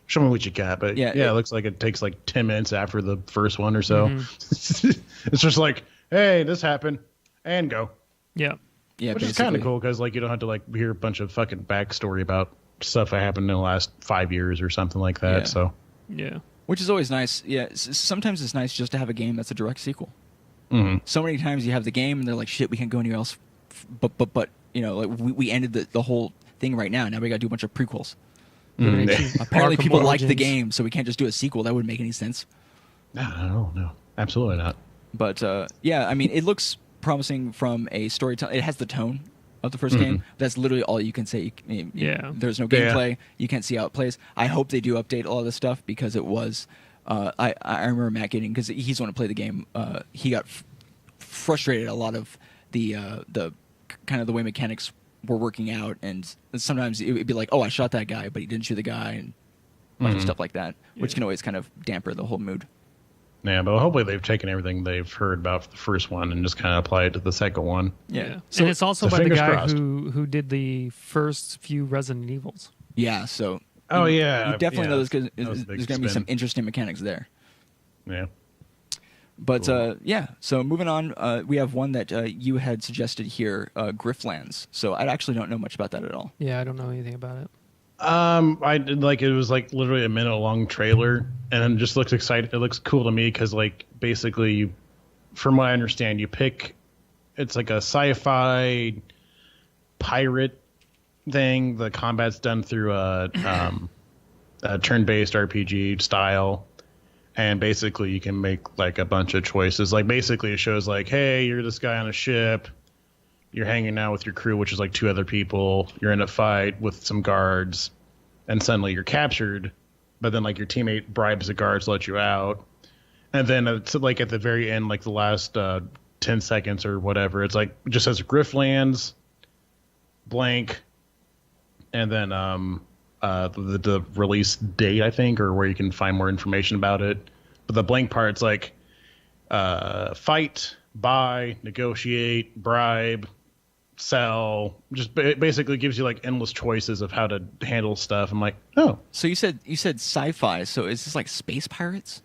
Speaker 3: Show me what you got. But
Speaker 1: Yeah,
Speaker 3: it looks like it takes like 10 minutes after the first one or so.
Speaker 1: Mm-hmm.
Speaker 3: It's just like, hey, this happened, and go.
Speaker 2: Yeah.
Speaker 1: Yeah,
Speaker 3: Which is kind of
Speaker 1: basically.
Speaker 3: cool because like you don't have to like hear a bunch of fucking backstory about stuff that happened in the last 5 years or something like that.
Speaker 1: Yeah.
Speaker 3: So
Speaker 2: Yeah.
Speaker 1: Which is always nice. Yeah, sometimes it's nice just to have a game that's a direct sequel.
Speaker 3: mhm.
Speaker 1: So many times you have the game and they're like, shit, we can't go anywhere else. But you know, like we ended the whole thing right now. Now we got to do a bunch of prequels.
Speaker 2: Giving it
Speaker 3: Yeah.
Speaker 2: to
Speaker 1: Apparently,
Speaker 2: Arkham
Speaker 1: people like the
Speaker 2: Origins.
Speaker 1: game, so we can't just do a sequel. That wouldn't make any sense.
Speaker 3: No, absolutely not.
Speaker 1: But yeah, I mean, it looks promising from a storytelling. It has the tone of the 1st game. That's literally all you can say.
Speaker 2: Yeah.
Speaker 1: There's no
Speaker 3: Yeah.
Speaker 1: gameplay. You can't see how it plays. I hope they do update all of this stuff because it was. I remember Matt getting, because he's the one to play the game. He got frustrated a lot of the kind of the way mechanics were working out, and sometimes it would be like, oh, I shot that guy, but he didn't shoot the guy, and a bunch of stuff like that, which
Speaker 2: Yeah.
Speaker 1: can always kind of damper the whole mood.
Speaker 3: Yeah, but hopefully they've taken everything they've heard about the first one and just kind of applied it to the second one.
Speaker 1: Yeah.
Speaker 2: And it's also
Speaker 3: so
Speaker 2: by the
Speaker 3: fingers
Speaker 2: guy
Speaker 3: crossed.
Speaker 2: who did the first few Resident Evils.
Speaker 1: Yeah, so
Speaker 3: Oh,
Speaker 1: you-
Speaker 3: yeah,
Speaker 1: you definitely
Speaker 3: yeah,
Speaker 1: know
Speaker 3: that was a big
Speaker 1: there's going to be some
Speaker 3: spin.
Speaker 1: interesting mechanics there.
Speaker 3: Yeah.
Speaker 1: But
Speaker 3: Cool.
Speaker 1: yeah, so moving on, we have one that you had suggested here, Grift Lands. So I actually don't know much about that at all.
Speaker 2: Yeah, I don't know anything about it.
Speaker 3: I did like it was like literally a minute long trailer, and it just looks exciting. It looks cool to me because like basically, you, from what I understand, you pick. It's like a sci-fi pirate thing. The combat's done through a turn-based RPG style, and basically you can make like a bunch of choices. Like basically, it shows like, hey, you're this guy on a ship. You're hanging out with your crew, which is like 2 other people. You're in a fight with some guards, and suddenly you're captured. But then, like, your teammate bribes the guards to let you out. And then it's like at the very end, like the last 10 seconds or whatever, it's like just says Grift Lands, blank, and then the release date, I think, or where you can find more information about it. But the blank part's like fight buy, negotiate, bribe, sell. Just basically gives you like endless choices of how to handle stuff. I'm like, oh.
Speaker 1: So you said sci-fi. So is this like space pirates?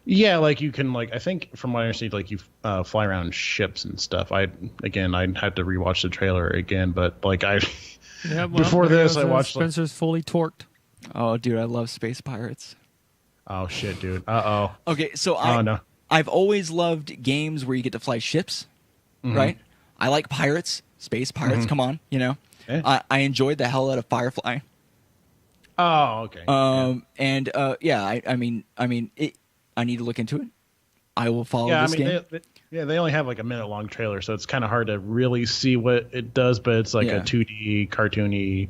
Speaker 3: Yeah, like you can I think from what I understand, like you fly around ships and stuff. I'd had to rewatch the trailer again, but before this I watched
Speaker 2: Spencer's fully torqued.
Speaker 1: Oh, dude, I love space pirates.
Speaker 3: Oh shit, dude. Uh-oh.
Speaker 1: Okay, so
Speaker 3: No.
Speaker 1: I've always loved games where you get to fly ships, right? I like pirates, space pirates. Come on,
Speaker 3: Yeah.
Speaker 1: I enjoyed the hell out of Firefly.
Speaker 3: Oh, okay.
Speaker 1: I need to look into it. I will follow this game.
Speaker 3: They only have like a minute long trailer, so it's kind of hard to really see what it does. But it's like a 2D cartoony,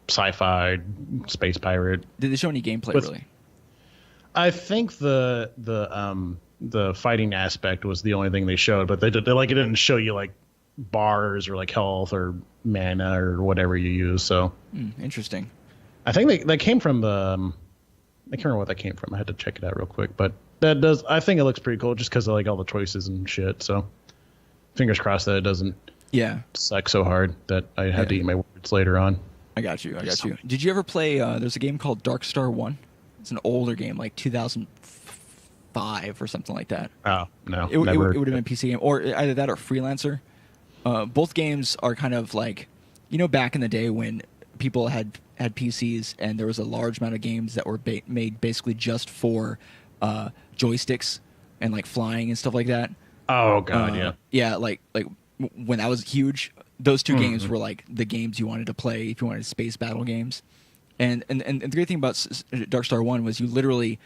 Speaker 3: sci-fi space pirate.
Speaker 1: Did they show any gameplay really?
Speaker 3: I think the fighting aspect was the only thing they showed, but it didn't show you like bars or like health or mana or whatever you use. So
Speaker 1: interesting.
Speaker 3: I think that came from the. I can't remember what that came from. I had to check it out real quick, but that does. I think it looks pretty cool just because of like all the choices and shit. So fingers crossed that it doesn't. Suck so hard that I have to eat my words later on.
Speaker 1: I got you. Did you ever play? There's a game called Dark Star 1. It's an older game, like 2005 or something like that.
Speaker 3: Oh no,
Speaker 1: it would have been a PC game, or either that or Freelancer. Both games are kind of like, back in the day when people had PCs and there was a large amount of games that were made basically just for joysticks and like flying and stuff like that.
Speaker 3: Oh god,
Speaker 1: yeah. Like when that was huge, those two games were like the games you wanted to play if you wanted space battle games. And the great thing about Dark Star 1 was you literally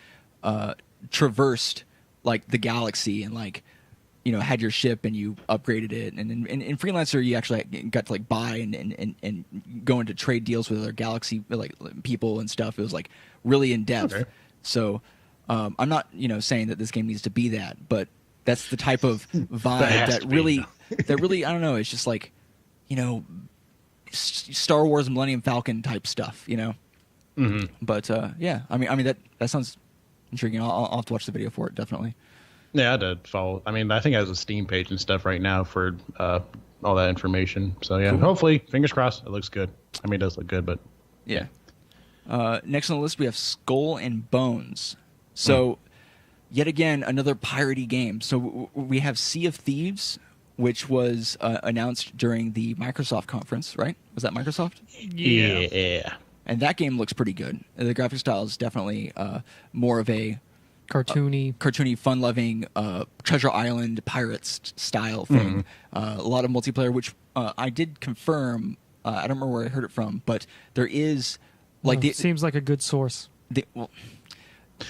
Speaker 1: traversed like the galaxy and like had your ship and you upgraded it. And in Freelancer you actually got to like buy and go into trade deals with other galaxy like people and stuff. It was like really in depth. Okay. So I'm not saying that this game needs to be that, but that's the type of vibe that really I don't know. It's just like Star Wars Millennium Falcon type stuff, But yeah, I mean that sounds intriguing. I'll have to watch the video for it, definitely.
Speaker 3: Yeah, I did follow. I mean, I think it has a Steam page and stuff right now for all that information. So yeah, cool. Hopefully, fingers crossed, it looks good. I mean, it does look good, but
Speaker 1: yeah. Next on the list, we have Skull and Bones. So yet again, another piratey game. So we have Sea of Thieves, which was announced during the Microsoft conference, right? Was that Microsoft?
Speaker 3: Yeah.
Speaker 1: And that game looks pretty good. The graphic style is definitely more of a cartoony, fun-loving Treasure Island Pirates style thing. A lot of multiplayer, which I did confirm. I don't remember where I heard it from, but there is like
Speaker 2: seems like a good source.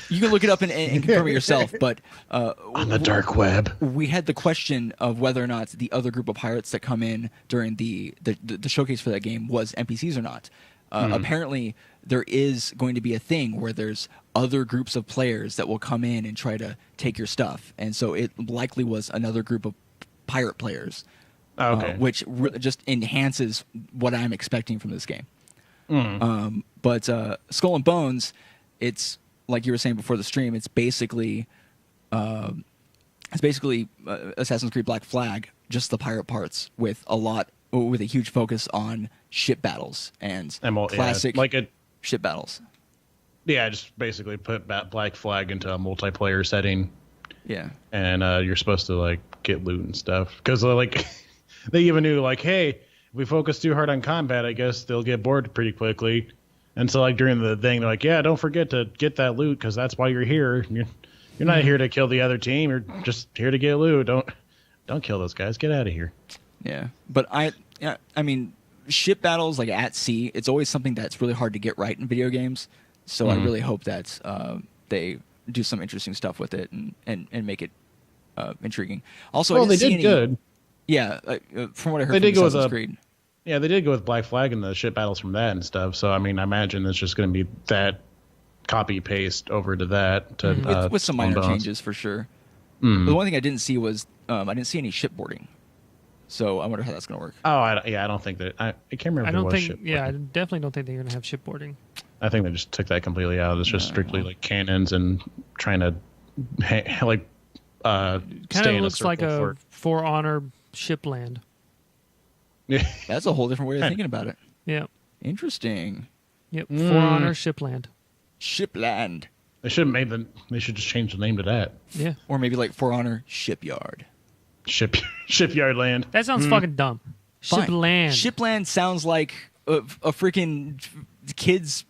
Speaker 1: You can look it up and confirm it yourself, but
Speaker 3: on the dark web,
Speaker 1: we had the question of whether or not the other group of pirates that come in during the showcase for that game was NPCs or not. Apparently, there is going to be a thing where there's other groups of players that will come in and try to take your stuff, and so it likely was another group of pirate players, which just enhances what I'm expecting from this game. But Skull and Bones, it's like you were saying before the stream. It's basically Assassin's Creed Black Flag, just the pirate parts with a huge focus on ship battles and classic ship battles.
Speaker 3: Yeah, just basically put Black Flag into a multiplayer setting.
Speaker 1: Yeah,
Speaker 3: and you're supposed to like get loot and stuff because like they even knew like, hey, if we focus too hard on combat, I guess they'll get bored pretty quickly. And so like during the thing, they're like, yeah, don't forget to get that loot because that's why you're here. You're not here to kill the other team. You're just here to get loot. Don't kill those guys. Get out of here.
Speaker 1: Yeah, but I mean, ship battles like at sea, it's always something that's really hard to get right in video games. So I really hope that they do some interesting stuff with it and make it intriguing. Also,
Speaker 3: well, they did good.
Speaker 1: Yeah, from what I heard, from Assassin's Creed.
Speaker 3: Yeah, they did go with Black Flag and the ship battles from that and stuff. So I mean, I imagine it's just going to be that copy paste over to that
Speaker 1: with some minor changes for sure. But the one thing I didn't see was I didn't see any shipboarding. So I wonder how that's going to work.
Speaker 3: Oh, I don't think that. I can't remember.
Speaker 2: I definitely don't think they're going to have shipboarding.
Speaker 3: I think they just took that completely out. It's just strictly like cannons and trying to like
Speaker 2: Kind of looks like a For Honor Shipland.
Speaker 3: Yeah,
Speaker 1: That's a whole different way of thinking about it.
Speaker 2: Yeah.
Speaker 1: Interesting.
Speaker 2: Yep. For Honor Shipland.
Speaker 1: Shipland.
Speaker 3: They should just change the name to that.
Speaker 2: Yeah.
Speaker 1: Or maybe like For Honor Shipyard.
Speaker 3: Shipyard Land.
Speaker 2: That sounds fucking dumb.
Speaker 1: Fine.
Speaker 2: Shipland.
Speaker 1: Shipland sounds like a freaking kids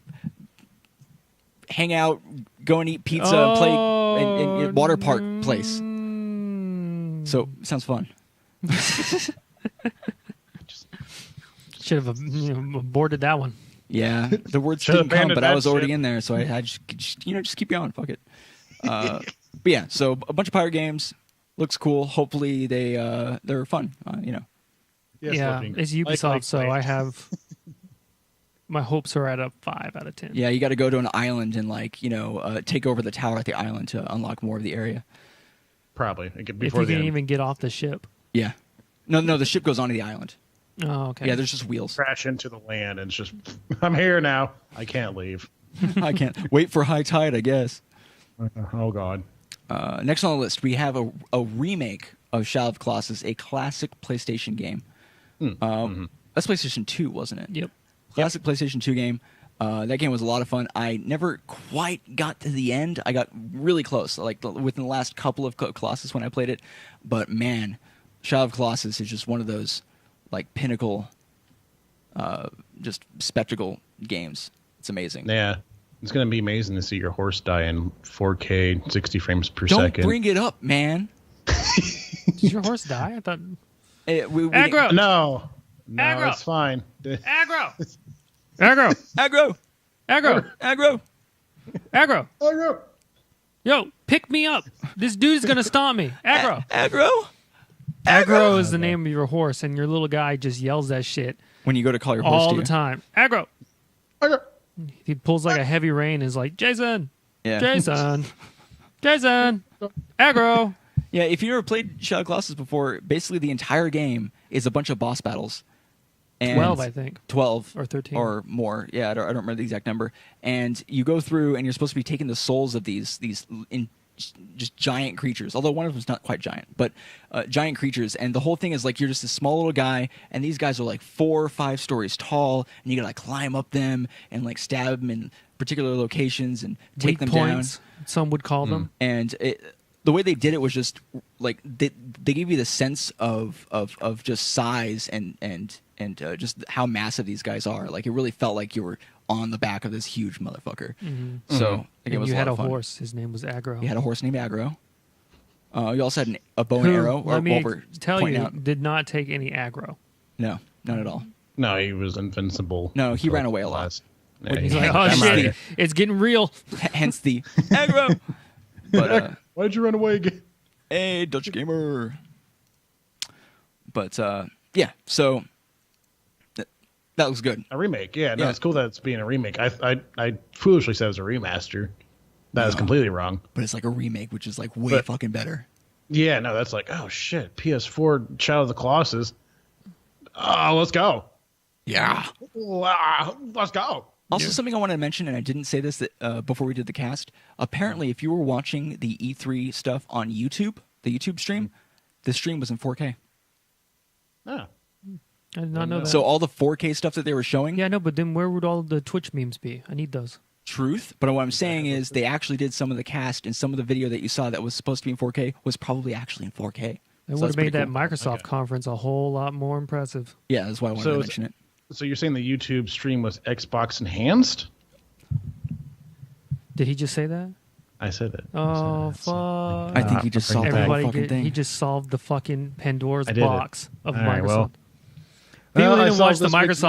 Speaker 1: hang out, go and eat pizza, play in water park place. So sounds fun.
Speaker 2: Should have aborted that one.
Speaker 1: Yeah, the words didn't come, but I was already in there, so I just keep going. Fuck it. But yeah, so a bunch of pirate games. Looks cool. Hopefully they're fun.
Speaker 3: Yes,
Speaker 2: yeah, it's Ubisoft, so I have my hopes are at a 5 out of 10.
Speaker 1: Yeah, you got to go to an island and take over the tower at the island to unlock more of the area.
Speaker 3: Probably
Speaker 2: if you can even get off the ship.
Speaker 1: Yeah, no, the ship goes onto the island.
Speaker 2: Oh, okay.
Speaker 1: Yeah, there's just wheels.
Speaker 3: Crash into the land, and it's just I'm here now. I can't leave.
Speaker 1: I can't wait for high tide, I guess.
Speaker 3: Oh God.
Speaker 1: Next on the list, we have a remake of Shadow of the Colossus, a classic PlayStation game. That's PlayStation 2, wasn't it?
Speaker 2: Yep.
Speaker 1: Classic PlayStation 2 game. That game was a lot of fun. I never quite got to the end. I got really close, like within the last couple of Colossus when I played it. But man, Shadow of Colossus is just one of those like pinnacle, just spectacle games. It's amazing.
Speaker 3: Yeah. It's going to be amazing to see your horse die in 4K, 60 frames per
Speaker 1: Don't
Speaker 3: second.
Speaker 1: bring it up, man.
Speaker 2: Did your horse die? I thought... Aggro!
Speaker 3: No,
Speaker 2: Aggro.
Speaker 3: It's fine.
Speaker 2: Aggro! Aggro!
Speaker 1: Aggro!
Speaker 2: Aggro!
Speaker 1: Aggro!
Speaker 2: Aggro!
Speaker 3: Aggro!
Speaker 2: Yo, pick me up. This dude's going to stomp me. Aggro!
Speaker 1: Aggro?
Speaker 2: Aggro is the name of your horse, and your little guy just yells that shit
Speaker 1: When you go to call your horse
Speaker 2: all
Speaker 1: to
Speaker 2: the
Speaker 1: you.
Speaker 2: time. Aggro!
Speaker 3: Aggro!
Speaker 2: He pulls like a heavy rain and is like, Jason!
Speaker 1: Yeah.
Speaker 2: Jason! Jason! Aggro!
Speaker 1: Yeah, if you ever played Shadow of the Colossus before, basically the entire game is a bunch of boss battles. And
Speaker 2: 12, I think.
Speaker 1: 12.
Speaker 2: Or 13.
Speaker 1: Or more. Yeah, I don't remember the exact number. And you go through and you're supposed to be taking the souls of these just giant creatures. Although one of them's not quite giant, but giant creatures. And the whole thing is like you're just a small little guy, and these guys are like 4 or 5 stories tall, and you gotta like climb up them and like stab them in particular locations and take
Speaker 2: Weak
Speaker 1: them
Speaker 2: points,
Speaker 1: down.
Speaker 2: some would call them.
Speaker 1: And the way they did it was just like they gave you the sense of just size and just how massive these guys are. Like it really felt like you were on the back of this huge motherfucker. So again, it was
Speaker 2: you had
Speaker 1: a
Speaker 2: a
Speaker 1: lot of fun.
Speaker 2: horse. His name was Aggro.
Speaker 1: You had a horse named Aggro. You also had a bow and arrow.
Speaker 2: Let me
Speaker 1: Wolver
Speaker 2: tell you,
Speaker 1: out.
Speaker 2: did not take any aggro.
Speaker 1: No, not at all.
Speaker 3: No, he was invincible.
Speaker 1: No, he ran away a lot.
Speaker 3: Yeah,
Speaker 2: He's like, oh shit, it's getting real.
Speaker 1: Hence the aggro. But
Speaker 3: why'd you run away again?
Speaker 1: hey, Dutch gamer. But yeah, so that looks good.
Speaker 3: A remake, yeah. No,
Speaker 1: Yeah.
Speaker 3: it's cool that it's being a remake. I foolishly said it was a remaster. That is completely wrong.
Speaker 1: But it's like a remake, which is like way fucking better.
Speaker 3: Yeah, no, that's like, oh shit, PS4 Shadow of the Colossus. Oh, let's go.
Speaker 1: Yeah.
Speaker 3: Let's go.
Speaker 1: Also, something I wanted to mention, and I didn't say this before we did the cast. Apparently, if you were watching the E3 stuff on YouTube, the YouTube stream, the stream was in 4K.
Speaker 3: Oh.
Speaker 2: I did not know that.
Speaker 1: So all the 4K stuff that they were showing,
Speaker 2: Yeah, no, but then where would all the Twitch memes be? I need those.
Speaker 1: truth. But what I'm saying is they actually did some of the cast, and some of the video that you saw that was supposed to be in 4K was probably actually in 4K.
Speaker 2: It
Speaker 1: So
Speaker 2: would
Speaker 1: that's
Speaker 2: have made
Speaker 1: pretty
Speaker 2: that
Speaker 1: cool.
Speaker 2: Microsoft conference a whole lot more impressive.
Speaker 1: Yeah, that's why I wanted to mention it.
Speaker 3: So you're saying the YouTube stream was Xbox enhanced?
Speaker 2: Did he just say that?
Speaker 3: I said it.
Speaker 2: Oh, fuck.
Speaker 1: I think he just solved that
Speaker 2: Everybody
Speaker 1: fucking thing.
Speaker 2: he just solved the fucking Pandora's
Speaker 3: I did it.
Speaker 2: box of
Speaker 3: All
Speaker 2: Microsoft.
Speaker 3: right, well.
Speaker 2: People
Speaker 3: Well, I
Speaker 2: didn't watch
Speaker 3: solved
Speaker 2: the
Speaker 3: this week's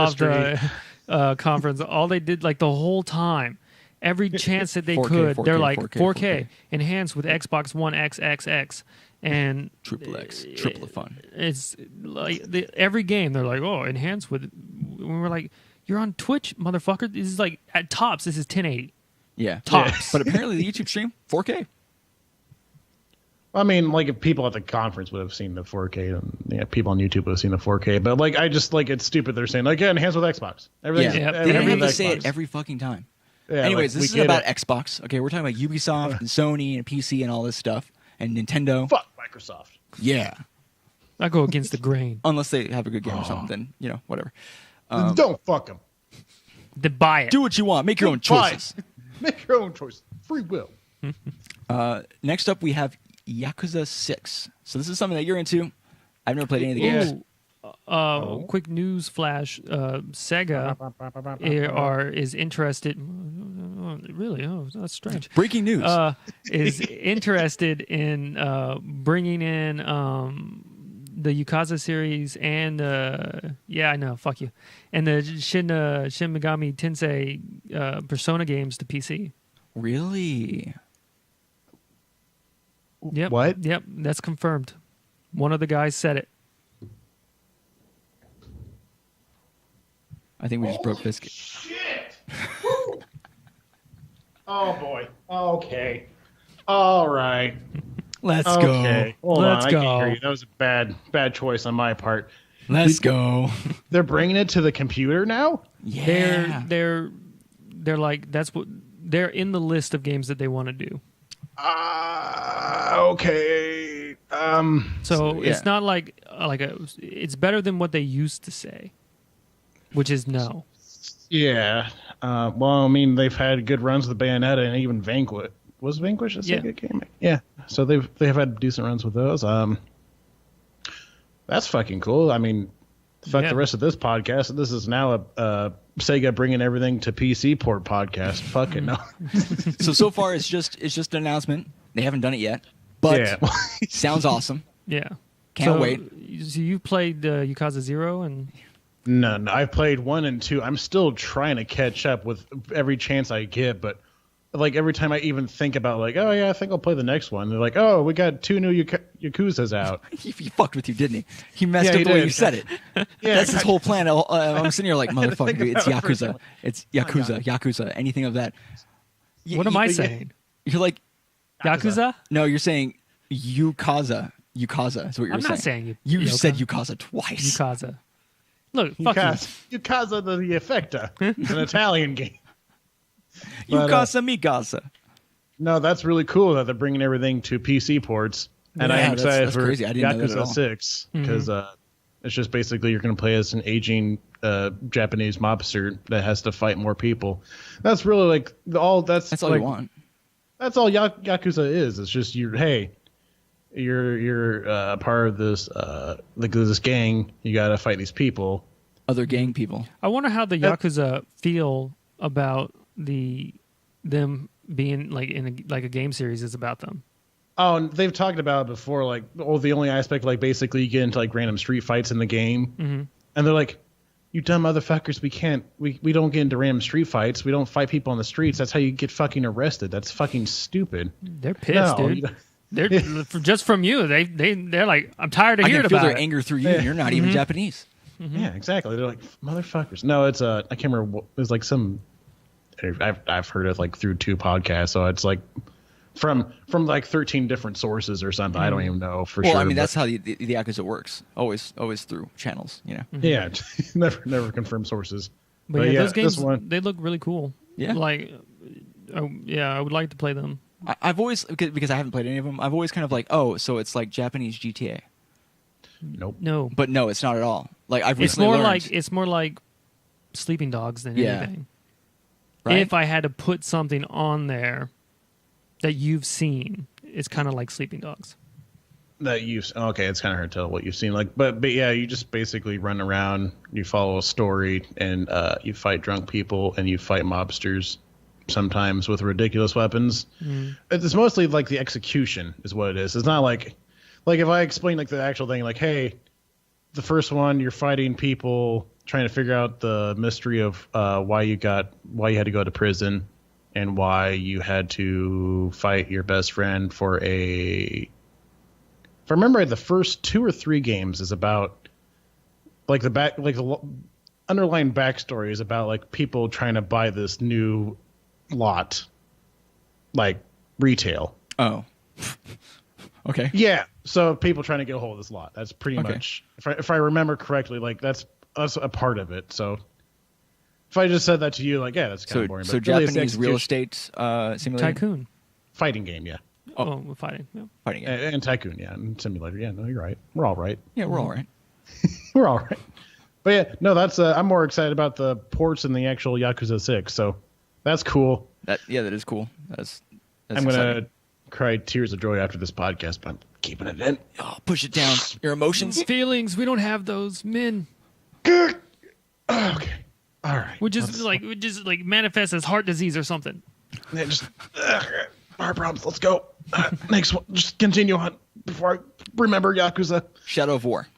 Speaker 2: Microsoft conference. All they did, like the whole time, every chance that they
Speaker 1: 4K,
Speaker 2: could,
Speaker 1: 4K,
Speaker 2: they're like
Speaker 1: 4K,
Speaker 2: 4K, enhanced with Xbox One XXX, and
Speaker 1: Triple X, triple of fun.
Speaker 2: it's like every game they're like, oh, enhanced with. We were like, you're on Twitch, motherfucker. This is like at tops. This is 1080.
Speaker 1: Yeah.
Speaker 2: Tops.
Speaker 1: But apparently the YouTube stream, 4K.
Speaker 3: I mean, like if people at the conference would have seen the 4K, and yeah, people on YouTube would have seen the 4K. But like, I just like it's stupid. They're saying like, yeah, enhanced with Xbox. Everything's
Speaker 1: Yeah.
Speaker 2: Yep.
Speaker 1: They didn't have to
Speaker 3: with
Speaker 1: say it
Speaker 3: Xbox.
Speaker 1: every fucking time.
Speaker 3: Yeah,
Speaker 1: Anyways,
Speaker 3: like,
Speaker 1: this
Speaker 3: we
Speaker 1: is
Speaker 3: get
Speaker 1: about
Speaker 3: it.
Speaker 1: Xbox. Okay, we're talking about Ubisoft and Sony and PC and all this stuff. and Nintendo.
Speaker 3: Fuck Microsoft.
Speaker 1: Yeah.
Speaker 2: I go against the grain.
Speaker 1: Unless they have a good game or something, then, whatever.
Speaker 3: Don't fuck them.
Speaker 2: Then buy it.
Speaker 1: Do what you want. Make your own choices.
Speaker 3: Make your own choice. Free will.
Speaker 1: Next up, we have Yakuza 6. So this is something that you're into. I've never played any of the games.
Speaker 2: Quick news flash. Sega is interested. Really? Oh, that's strange.
Speaker 1: Breaking news.
Speaker 2: Is interested in bringing in the Yakuza series and I know, fuck you, and the Shin Megami Tensei Persona games to PC.
Speaker 1: Really?
Speaker 2: Yep.
Speaker 3: What?
Speaker 2: Yep, that's confirmed. One of the guys said it.
Speaker 1: I think we just broke Biscuit.
Speaker 3: Shit! Oh boy. Okay. All right.
Speaker 1: Let's
Speaker 3: Okay.
Speaker 1: go.
Speaker 3: Hold
Speaker 2: Let's
Speaker 3: on.
Speaker 2: go.
Speaker 3: I can't hear you. That was a bad choice on my part.
Speaker 1: Let's go.
Speaker 3: They're bringing it to the computer now?
Speaker 1: Yeah.
Speaker 2: They're like, that's what they're in the list of games that they want to do.
Speaker 3: Okay.
Speaker 2: So
Speaker 1: yeah.
Speaker 2: it's not like it's better than what they used to say, which is no.
Speaker 3: Yeah. Well, I mean, they've had good runs with Bayonetta and even Vanquish. Was Vanquish a Sega game? Yeah. So they've had decent runs with those. That's fucking cool. I mean, fuck the rest of this podcast. This is now a Sega bringing everything to PC port podcast. Fuck it, no.
Speaker 1: So far it's just an announcement. They haven't done it yet, but sounds awesome.
Speaker 2: Yeah.
Speaker 1: Can't wait.
Speaker 2: So you played Yakuza 0 and
Speaker 3: No, I've played 1 and 2. I'm still trying to catch up with every chance I get, but like every time I even think about like, oh yeah, I think I'll play the next one. They're like, oh, we got 2 new Yakuzas out.
Speaker 1: He fucked with you, didn't he? He messed up the way you said it.
Speaker 3: Yeah,
Speaker 1: that's his whole plan. I'm sitting here like, motherfucker, dude, it's Yakuza. It's Yakuza.
Speaker 3: Oh,
Speaker 1: Yakuza. Anything of that.
Speaker 2: what am I saying?
Speaker 1: You're like
Speaker 2: Yakuza?
Speaker 1: No, you're saying Yukaza. Yukaza is what you're saying.
Speaker 2: I'm not saying
Speaker 1: you said Yukaza twice.
Speaker 2: Yakuza. Look, fuck you.
Speaker 3: Yakuza the Effecta. It's an Italian game.
Speaker 1: Yukasa Mikasa.
Speaker 3: No, that's really cool that they're bringing everything to PC ports, and I'm excited
Speaker 1: that's
Speaker 3: for
Speaker 1: crazy. I didn't know that at all.
Speaker 3: Yakuza 6 because it's just basically you're going to play as an aging Japanese mobster that has to fight more people. That's really like all. That's
Speaker 1: all
Speaker 3: like,
Speaker 1: you want.
Speaker 3: That's all Yakuza is. It's just you're part of this this gang. You got to fight these people.
Speaker 1: Other gang people.
Speaker 2: I wonder how the Yakuza feel about them being like in a game series is about them.
Speaker 3: Oh, and they've talked about it before. Like, the only aspect, like, basically you get into like random street fights in the game, and they're like, "You dumb motherfuckers! We don't get into random street fights. We don't fight people on the streets. That's how you get fucking arrested. That's fucking stupid."
Speaker 2: They're pissed, dude. They're just from you. They're like, I'm tired of hearing
Speaker 1: I can feel
Speaker 2: about
Speaker 1: their anger through you, and you're not even Japanese.
Speaker 3: Yeah, exactly. They're like motherfuckers. No, it's I can't remember. It was like some. I've heard it like through 2 podcasts, so it's like from like 13 different sources or something. I don't even know for sure.
Speaker 1: Well, I mean, that's how the Yakuza works. Always through channels, you know.
Speaker 3: Yeah, never confirmed sources.
Speaker 2: But those games they look really cool.
Speaker 1: Yeah,
Speaker 2: like I would like to play them.
Speaker 1: I've always, because I haven't played any of them, I've always kind of like, oh, so it's like Japanese GTA.
Speaker 3: Nope.
Speaker 2: No,
Speaker 1: but no, it's not at all. Like I've recently learned.
Speaker 2: It's more like Sleeping Dogs than
Speaker 1: Yeah.
Speaker 2: anything.
Speaker 1: Right?
Speaker 2: If I had to put something on there that you've seen, it's kind of like Sleeping Dogs.
Speaker 3: Okay, it's kind of hard to tell what you've seen. Like, but yeah, you just basically run around, you follow a story, and you fight drunk people and you fight mobsters, sometimes with ridiculous weapons. It's mostly like the execution is what it is. It's not like if I explain like the actual thing, like, hey, the first one you're fighting people trying to figure out the mystery of why you had to go to prison and why you had to fight your best friend for if I remember, the first 2 or 3 games is about like the underlying backstory is about like people trying to buy this new lot, like retail.
Speaker 1: Oh, okay.
Speaker 3: Yeah, so people trying to get a hold of this lot. That's pretty much, if I remember correctly, like that's a part of it. So if I just said that to you, like, yeah, that's kind of boring.
Speaker 1: So
Speaker 3: but really
Speaker 1: Japanese real estate simulator
Speaker 2: Tycoon
Speaker 3: fighting game, yeah.
Speaker 2: Fighting. Yeah.
Speaker 1: Fighting game.
Speaker 3: And Tycoon, yeah, and Simulator. Yeah, no, you're right. We're all right.
Speaker 1: Yeah, we're all right.
Speaker 3: We're all right. But yeah, no, that's I'm more excited about the ports and the actual Yakuza 6. So that's cool.
Speaker 1: That is cool. That's
Speaker 3: I'm gonna cry tears of joy after this podcast, but I'm keeping it in.
Speaker 1: Oh, push it down. Your emotions.
Speaker 2: Feelings. We don't have those, men.
Speaker 3: Good. Okay. All right.
Speaker 2: We just manifest as heart disease or something.
Speaker 3: Yeah, just heart problems. Let's go. Next one. Just continue on before I remember Yakuza.
Speaker 1: Shadow of War.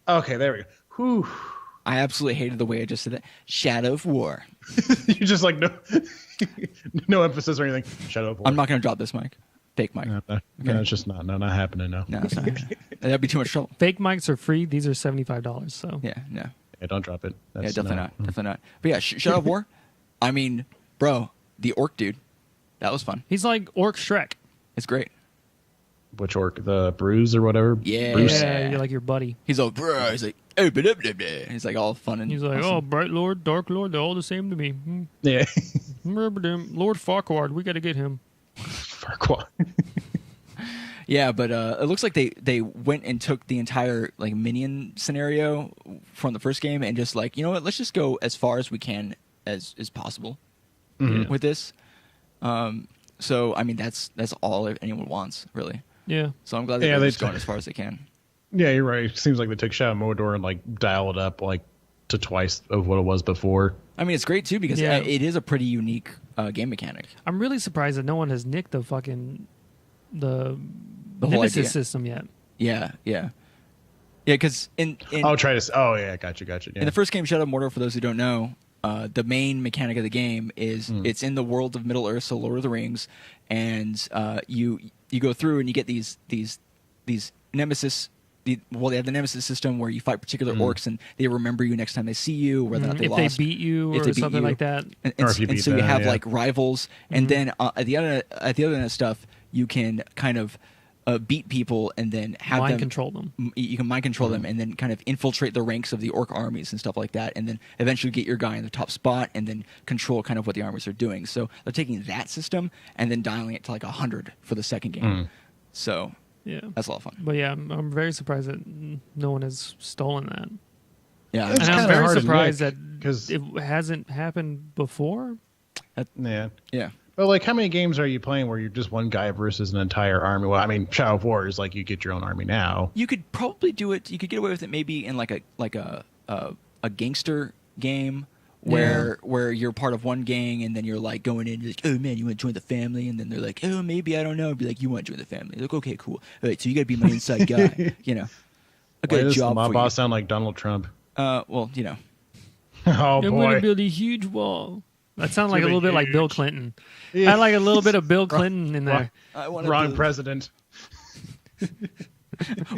Speaker 3: Okay, there we go. Whew.
Speaker 1: I absolutely hated the way I just said that. Shadow of War.
Speaker 3: You just like no emphasis or anything. Shadow of War.
Speaker 1: I'm not going to drop this mic. Fake mic.
Speaker 3: No, it's just not happening. No,
Speaker 1: it's not happening. That'd be too much trouble.
Speaker 2: Fake mics are free. These are $75. So
Speaker 1: yeah, no.
Speaker 3: Yeah, don't drop it.
Speaker 1: That's definitely not. But yeah, Shadow of War. I mean, bro, the orc dude, that was fun.
Speaker 2: He's like Orc Shrek.
Speaker 1: It's great.
Speaker 3: Which orc? The Bruise or whatever?
Speaker 1: Yeah.
Speaker 3: Bruce?
Speaker 2: Yeah, you're like your buddy.
Speaker 1: He's like, bro. He's like, oh, blah, blah, blah. He's like all fun and
Speaker 2: he's like,
Speaker 1: awesome.
Speaker 2: oh, Bright Lord, Dark Lord, they're all the same to me.
Speaker 3: Yeah.
Speaker 2: Remember them, Lord Farquaad. We got to get him.
Speaker 3: Farquaad.
Speaker 1: Yeah, but it looks like they went and took the entire like minion scenario from the first game and just like, you know what, let's just go as far as we can as possible with this. So I mean that's all anyone wants, really.
Speaker 2: Yeah.
Speaker 1: So I'm glad they're just going as far as they can.
Speaker 3: Yeah, you're right. It seems like they took Shadow of Mordor and like dial it up like to twice of what it was before.
Speaker 1: I mean, it's great too because it is a pretty unique game mechanic.
Speaker 2: I'm really surprised that no one has nicked the fucking the
Speaker 1: whole
Speaker 2: Nemesis
Speaker 1: idea.
Speaker 2: system yet.
Speaker 1: Yeah. Because in
Speaker 3: try to. Oh yeah, gotcha. Yeah.
Speaker 1: In the first game, Shadow of Mordor, for those who don't know, the main mechanic of the game is it's in the world of Middle Earth, so Lord of the Rings, and you go through and you get these Nemesis. They have the Nemesis system where you fight particular orcs and they remember you next time they see you, whether or not they lost.
Speaker 2: If they beat you or something like that.
Speaker 1: And so you have like rivals, and then at the other end of stuff, you can kind of beat people and then have
Speaker 2: mind control them.
Speaker 1: You can mind control them and then kind of infiltrate the ranks of the orc armies and stuff like that, and then eventually get your guy in the top spot and then control kind of what the armies are doing. So they're taking that system and then dialing it to like 100 for the second game. So
Speaker 2: yeah,
Speaker 1: that's a lot of fun.
Speaker 2: But yeah, I'm very surprised that no one has stolen that.
Speaker 1: Yeah,
Speaker 2: and I'm very surprised that it hasn't happened before.
Speaker 3: Yeah.
Speaker 1: Well,
Speaker 3: like, how many games are you playing where you're just one guy versus an entire army? Well, I mean, Shadow of War is like you get your own army now.
Speaker 1: You could probably do it. You could get away with it maybe in like a gangster game where you're part of one gang and then you're like going in, you're like, oh man, you want to join the family, and then they're like, oh maybe, I don't know, be like, you want to join the family, like, okay, cool, all right, so you got to be my inside guy, you know. A good job.
Speaker 3: My
Speaker 1: for
Speaker 3: boss
Speaker 1: you.
Speaker 3: Sound like Donald Trump.
Speaker 1: Well, you know.
Speaker 3: Oh boy.
Speaker 2: I'm going to build a huge wall. That sounds like a little bit like Bill Clinton. Yeah. I like a little bit of Bill Clinton in there.
Speaker 3: Wrong president.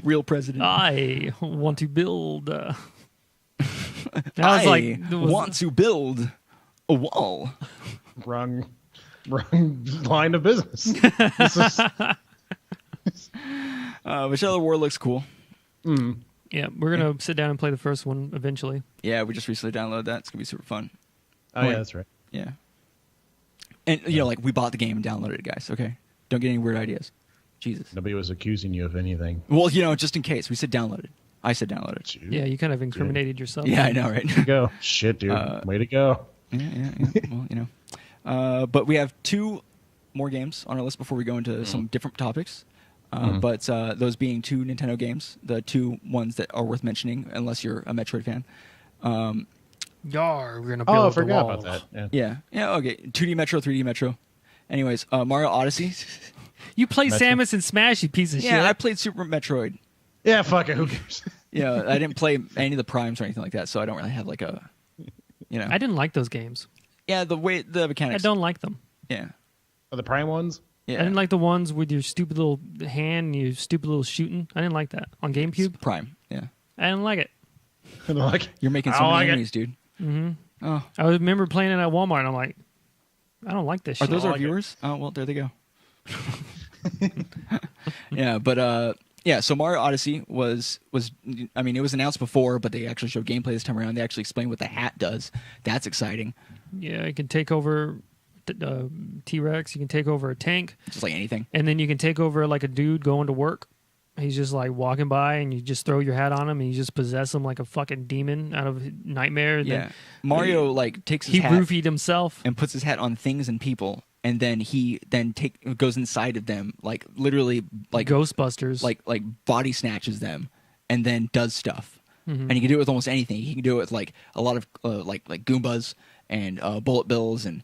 Speaker 1: Real president.
Speaker 2: I want to build.
Speaker 1: I want to build a wall.
Speaker 3: Wrong line of business.
Speaker 1: But Shadow of War looks cool.
Speaker 2: Yeah, we're going to sit down and play the first one eventually.
Speaker 1: Yeah, we just recently downloaded that. It's going to be super fun.
Speaker 3: Oh, yeah, that's right.
Speaker 1: Yeah. And, you know, like, we bought the game and downloaded it, guys, okay? Don't get any weird ideas. Jesus.
Speaker 3: Nobody was accusing you of anything.
Speaker 1: Well, you know, just in case. We said download it. I said download it.
Speaker 2: Yeah, you kind of incriminated yourself.
Speaker 1: Yeah, I know, right?
Speaker 3: Way to go. Shit, dude. Way to go.
Speaker 1: Yeah. Well, you know. But we have two more games on our list before we go into some different topics. But those being two Nintendo games, the two ones that are worth mentioning, unless you're a Metroid fan.
Speaker 2: We're going to build
Speaker 3: I forgot about that.
Speaker 1: Yeah, okay. 2D Metro, 3D Metro. Anyways, Mario Odyssey.
Speaker 2: You play Samus and Smash, you piece of shit.
Speaker 1: Yeah, I played Super Metroid.
Speaker 3: Yeah, fuck it. Who cares?
Speaker 1: Yeah, I didn't play any of the Primes or anything like that, so I don't really have like a, you know.
Speaker 2: I didn't like those games.
Speaker 1: Yeah, the mechanics.
Speaker 2: I don't like them.
Speaker 1: Yeah.
Speaker 3: Oh, the Prime ones?
Speaker 1: Yeah.
Speaker 2: I didn't like the ones with your stupid little hand and your stupid little shooting. I didn't like that. On GameCube?
Speaker 1: It's Prime, yeah.
Speaker 2: I didn't like it.
Speaker 1: You're making so many enemies, dude.
Speaker 2: Mm-hmm.
Speaker 1: Oh.
Speaker 2: I remember playing it at Walmart, and I'm like, I don't like this shit.
Speaker 1: Are those our viewers? Oh, well, there they go. Yeah, but so Mario Odyssey was I mean, it was announced before, but they actually showed gameplay this time around. They actually explained what the hat does. That's exciting.
Speaker 2: Yeah, it can take over T-Rex. You can take over a tank.
Speaker 1: Just like anything.
Speaker 2: And then you can take over like a dude going to work. He's just like walking by, and you just throw your hat on him, and you just possess him like a fucking demon out of Nightmare. And then
Speaker 1: Mario like takes his hat.
Speaker 2: He roofied himself
Speaker 1: and puts his hat on things and people, and then he goes inside of them, like literally like
Speaker 2: Ghostbusters,
Speaker 1: like body snatches them, and then does stuff.
Speaker 2: Mm-hmm.
Speaker 1: And he can do it with almost anything. He can do it with like a lot of like Goombas and bullet bills and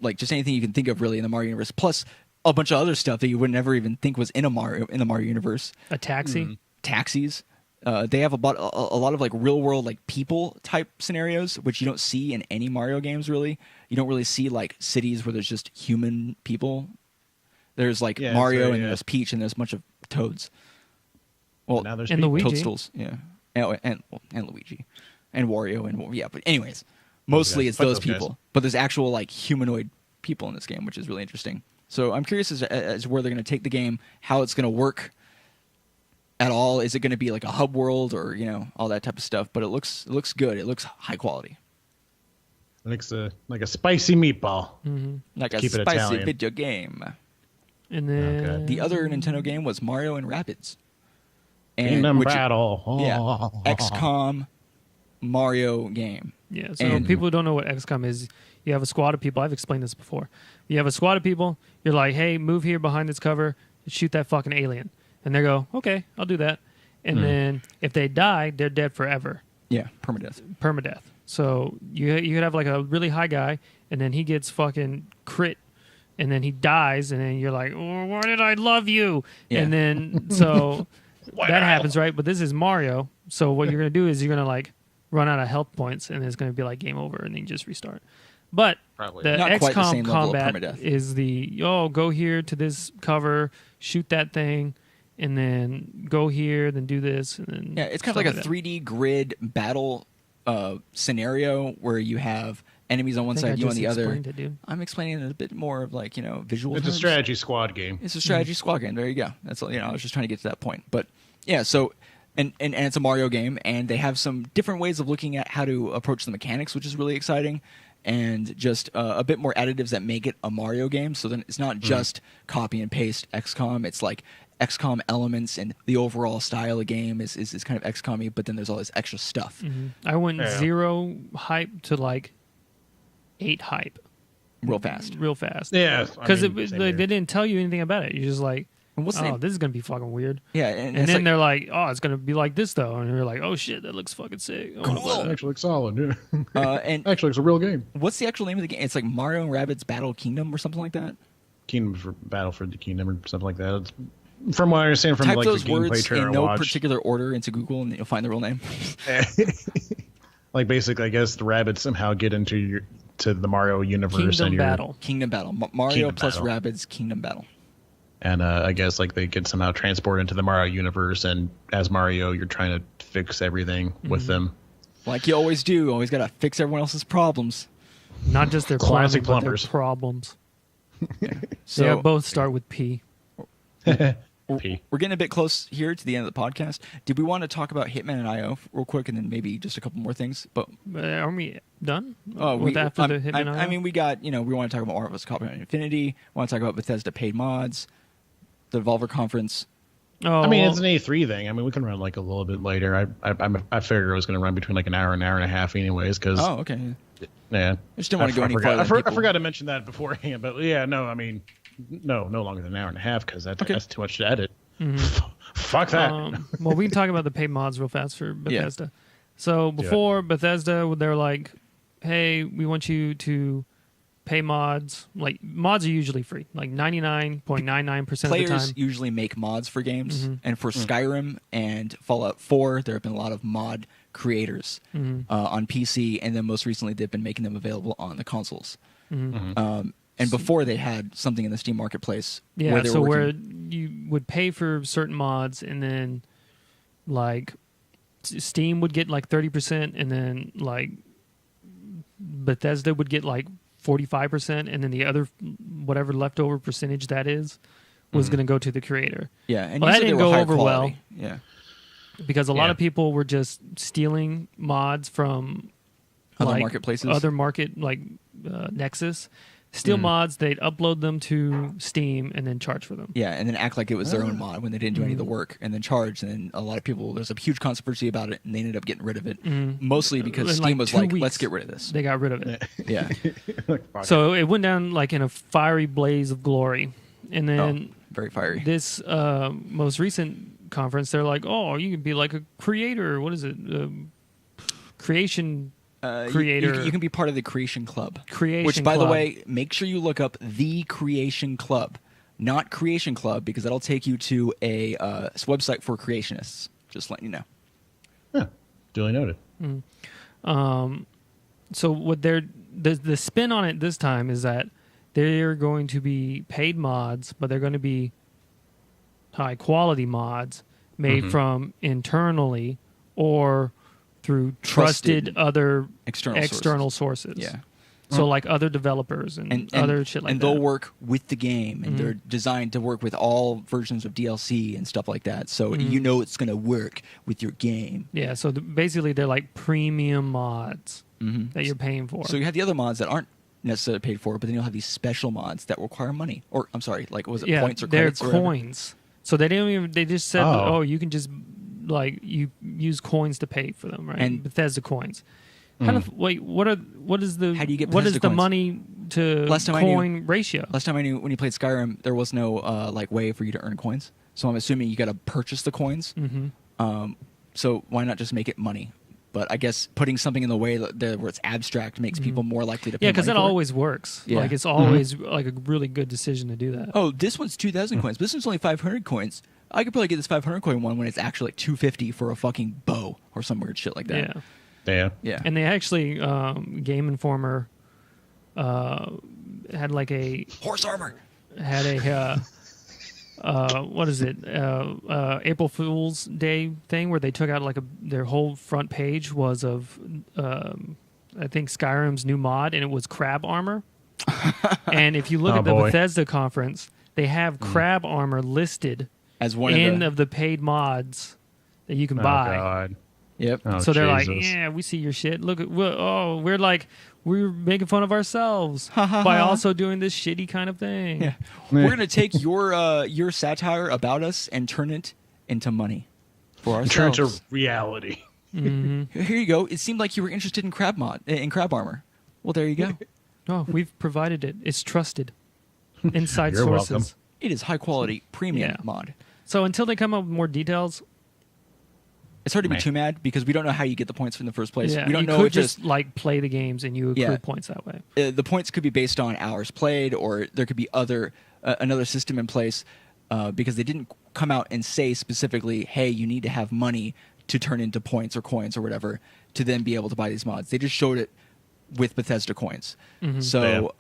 Speaker 1: like just anything you can think of really in the Mario universe. Plus a bunch of other stuff that you would never even think was in the Mario universe.
Speaker 2: A taxi,
Speaker 1: taxis. They have a lot of like real world like people type scenarios, which you don't see in any Mario games really. You don't really see like cities where there's just human people. There's like Mario and there's Peach and there's a bunch of Toads. Well,
Speaker 3: now there's
Speaker 2: and Luigi.
Speaker 1: Toadstools, and Luigi and Wario and But anyways, mostly it's those people. But there's actual like humanoid people in this game, which is really interesting. So I'm curious as where they're going to take the game, how it's going to work at all. Is it going to be like a hub world or, all that type of stuff? But it looks good. It looks high quality.
Speaker 3: It looks like a spicy meatball.
Speaker 2: Mm-hmm.
Speaker 1: Like a spicy video game.
Speaker 2: And then
Speaker 1: the other Nintendo game was Mario and Rabbids.
Speaker 3: Kingdom Battle.
Speaker 1: XCOM Mario game.
Speaker 2: Yeah, so people who don't know what XCOM is, you have a squad of people. I've explained this before. You have a squad of people. You're like, hey, move here behind this cover. Shoot that fucking alien. And they go, okay, I'll do that. And then if they die, they're dead forever.
Speaker 1: Yeah, permadeath.
Speaker 2: So you could have like a really high guy, and then he gets fucking crit, and then he dies, and then you're like, oh, why did I love you? Yeah. And then so that happens, right? But this is Mario. So what you're going to do is you're going to like run out of health points, and it's going to be like game over, and then you just restart. But the XCOM combat is go here to this cover, shoot that thing, and then go here, then do this, and then
Speaker 1: it's kind of like a 3D grid battle scenario where you have enemies on one side, you on the other. I'm explaining it a bit more of like visual.
Speaker 3: It's a strategy squad game.
Speaker 1: It's a strategy squad game. There you go. That's I was just trying to get to that point, but yeah. So and it's a Mario game, and they have some different ways of looking at how to approach the mechanics, which is really exciting. And just a bit more additives that make it a Mario game. So then it's not just copy and paste XCOM. It's like XCOM elements, and the overall style of game is kind of XCOM-y, but then there's all this extra stuff.
Speaker 2: Mm-hmm. I went 0 hype to like 8 hype.
Speaker 1: Real fast.
Speaker 3: Yeah.
Speaker 2: Because they didn't tell you anything about it. You're just like, this is going to be fucking weird.
Speaker 1: Yeah.
Speaker 2: And then they're like, oh, it's going to be like this, though. And you're like, oh, shit, that looks fucking sick. Oh,
Speaker 3: cool. It actually looks solid, yeah.
Speaker 1: And
Speaker 3: actually, it's a real game.
Speaker 1: What's the actual name of the game? It's like Mario and Rabbids Battle Kingdom or something like that?
Speaker 3: Battle for the Kingdom or something like that. It's, from what I understand from
Speaker 1: Type
Speaker 3: like
Speaker 1: those
Speaker 3: the gameplay
Speaker 1: words
Speaker 3: trailer
Speaker 1: in no particular order into Google, and you'll find the real name.
Speaker 3: Like basically, I guess the Rabbids somehow get into the Mario universe.
Speaker 2: Kingdom
Speaker 1: Battle. Mario plus Rabbids Kingdom Battle.
Speaker 3: And I guess like they could somehow transport into the Mario universe, and as Mario, you're trying to fix everything with them.
Speaker 1: Like you always do. Always got to fix everyone else's problems.
Speaker 2: Not just their
Speaker 3: classic
Speaker 2: plumbers, but their problems.
Speaker 1: So
Speaker 2: they both start with P.
Speaker 1: We're getting a bit close here to the end of the podcast. Did we want to talk about Hitman and IO real quick, and then maybe just a couple more things? But
Speaker 2: are we done?
Speaker 1: After the Hitman IO? I mean, we got we want to talk about Marvel's Copyright Infinity. We want to talk about Bethesda paid mods, the Devolver Conference.
Speaker 3: Oh, I mean, it's an A3 thing. I mean, we can run like a little bit later. I figured it was going to run between like an hour and a half, anyways. Because
Speaker 1: okay.
Speaker 3: Yeah,
Speaker 1: I just didn't want to go any further.
Speaker 3: I forgot to mention that beforehand, but yeah, no, I mean. No longer than an hour and a half because that's too much to edit.
Speaker 2: Mm-hmm.
Speaker 3: Fuck that.
Speaker 2: Well, we can talk about the paid mods real fast for Bethesda. Yeah. So before Bethesda, they're like, hey, we want you to pay mods. Like mods are usually free, like 99.99% of the time.
Speaker 1: Players usually make mods for games, and for Skyrim and Fallout 4, there have been a lot of mod creators on PC, and then most recently they've been making them available on the consoles. And before they had something in the Steam Marketplace.
Speaker 2: Where you would pay for certain mods, and then like Steam would get like 30%, and then like Bethesda would get like 45%, and then the other whatever leftover percentage that is was going to go to the creator.
Speaker 1: Yeah, and
Speaker 2: that didn't go over
Speaker 1: quality.
Speaker 2: well.
Speaker 1: Yeah,
Speaker 2: because a lot of people were just stealing mods from
Speaker 1: other marketplaces,
Speaker 2: other market like Nexus. steal mods, they'd upload them to Steam and then charge for them.
Speaker 1: Yeah, and then act like it was their own mod when they didn't do any of the work, and then charge. And then a lot of people, there's a huge controversy about it, and they ended up getting rid of it. Mostly because Steam was like, let's get rid of this.
Speaker 2: They got rid of it.
Speaker 1: Yeah.
Speaker 2: So it went down like in a fiery blaze of glory. And then
Speaker 1: very fiery.
Speaker 2: This most recent conference, they're like, oh, you can be like a creator. What is it? Creation creator.
Speaker 1: You can be part of the Creation Club.
Speaker 2: Creation
Speaker 1: Which, by
Speaker 2: Club.
Speaker 1: the way, make sure you look up the Creation Club, not Creation Club, because that'll take you to a website for creationists. Just letting you know.
Speaker 3: Yeah, duly noted.
Speaker 2: So what the spin on it this time is that they're going to be paid mods, but they're going to be high quality mods made from internally or through trusted other external sources.
Speaker 1: Yeah.
Speaker 2: So like other developers and other shit like that.
Speaker 1: And they'll work with the game, and they're designed to work with all versions of DLC and stuff like that. So you know it's going to work with your game.
Speaker 2: Yeah, so basically they're like premium mods that you're paying for.
Speaker 1: So you have the other mods that aren't necessarily paid for, but then you'll have these special mods that require money. Or, I'm sorry, like, was it points or credits?
Speaker 2: They're coins. So they didn't even, they just said, you can just, like, you use coins to pay for them, right? And Bethesda coins. What is the
Speaker 1: how do you get
Speaker 2: what is
Speaker 1: Bethesda
Speaker 2: the
Speaker 1: coins?
Speaker 2: money to coin ratio?
Speaker 1: Last time I knew, when you played Skyrim, there was no like way for you to earn coins. So I'm assuming you got to purchase the coins. So why not just make it money? But I guess putting something in the way where it's abstract makes people more likely to pay money.
Speaker 2: Yeah, because that
Speaker 1: for
Speaker 2: always works.
Speaker 1: Yeah.
Speaker 2: Like it's always like a really good decision to do that.
Speaker 1: Oh, this one's 2,000 coins. But this one's only 500 coins. I could probably get this 500 coin one when it's actually like 250 for a fucking bow or some weird shit like that.
Speaker 3: Yeah.
Speaker 2: And they actually, Game Informer had like a
Speaker 1: horse armor.
Speaker 2: Had a what is it? April Fool's Day thing where they took out like their whole front page was of I think Skyrim's new mod, and it was crab armor. And if you look at the Bethesda conference, they have crab armor listed
Speaker 1: as one
Speaker 2: of the paid mods that you can buy.
Speaker 3: God.
Speaker 1: Yep.
Speaker 3: Oh,
Speaker 2: so they're
Speaker 3: Jesus.
Speaker 2: like, yeah, we see your shit. Look at we're making fun of ourselves by also doing this shitty kind of thing.
Speaker 1: Yeah. We're gonna take your satire about us and turn it into money for ourselves.
Speaker 3: Turn to reality.
Speaker 1: Here you go. It seemed like you were interested in crab armor. Well, there you go.
Speaker 2: Oh, we've provided it. It's trusted. Inside
Speaker 3: You're
Speaker 2: sources.
Speaker 3: welcome.
Speaker 1: It is high quality premium mod.
Speaker 2: So until they come up with more details,
Speaker 1: it's hard to be too mad because we don't know how you get the points from the first place.
Speaker 2: Yeah,
Speaker 1: we don't
Speaker 2: you
Speaker 1: know
Speaker 2: could just like play the games and you accrue points that way.
Speaker 1: The points could be based on hours played, or there could be another system in place because they didn't come out and say specifically, hey, you need to have money to turn into points or coins or whatever to then be able to buy these mods. They just showed it with Bethesda coins. So,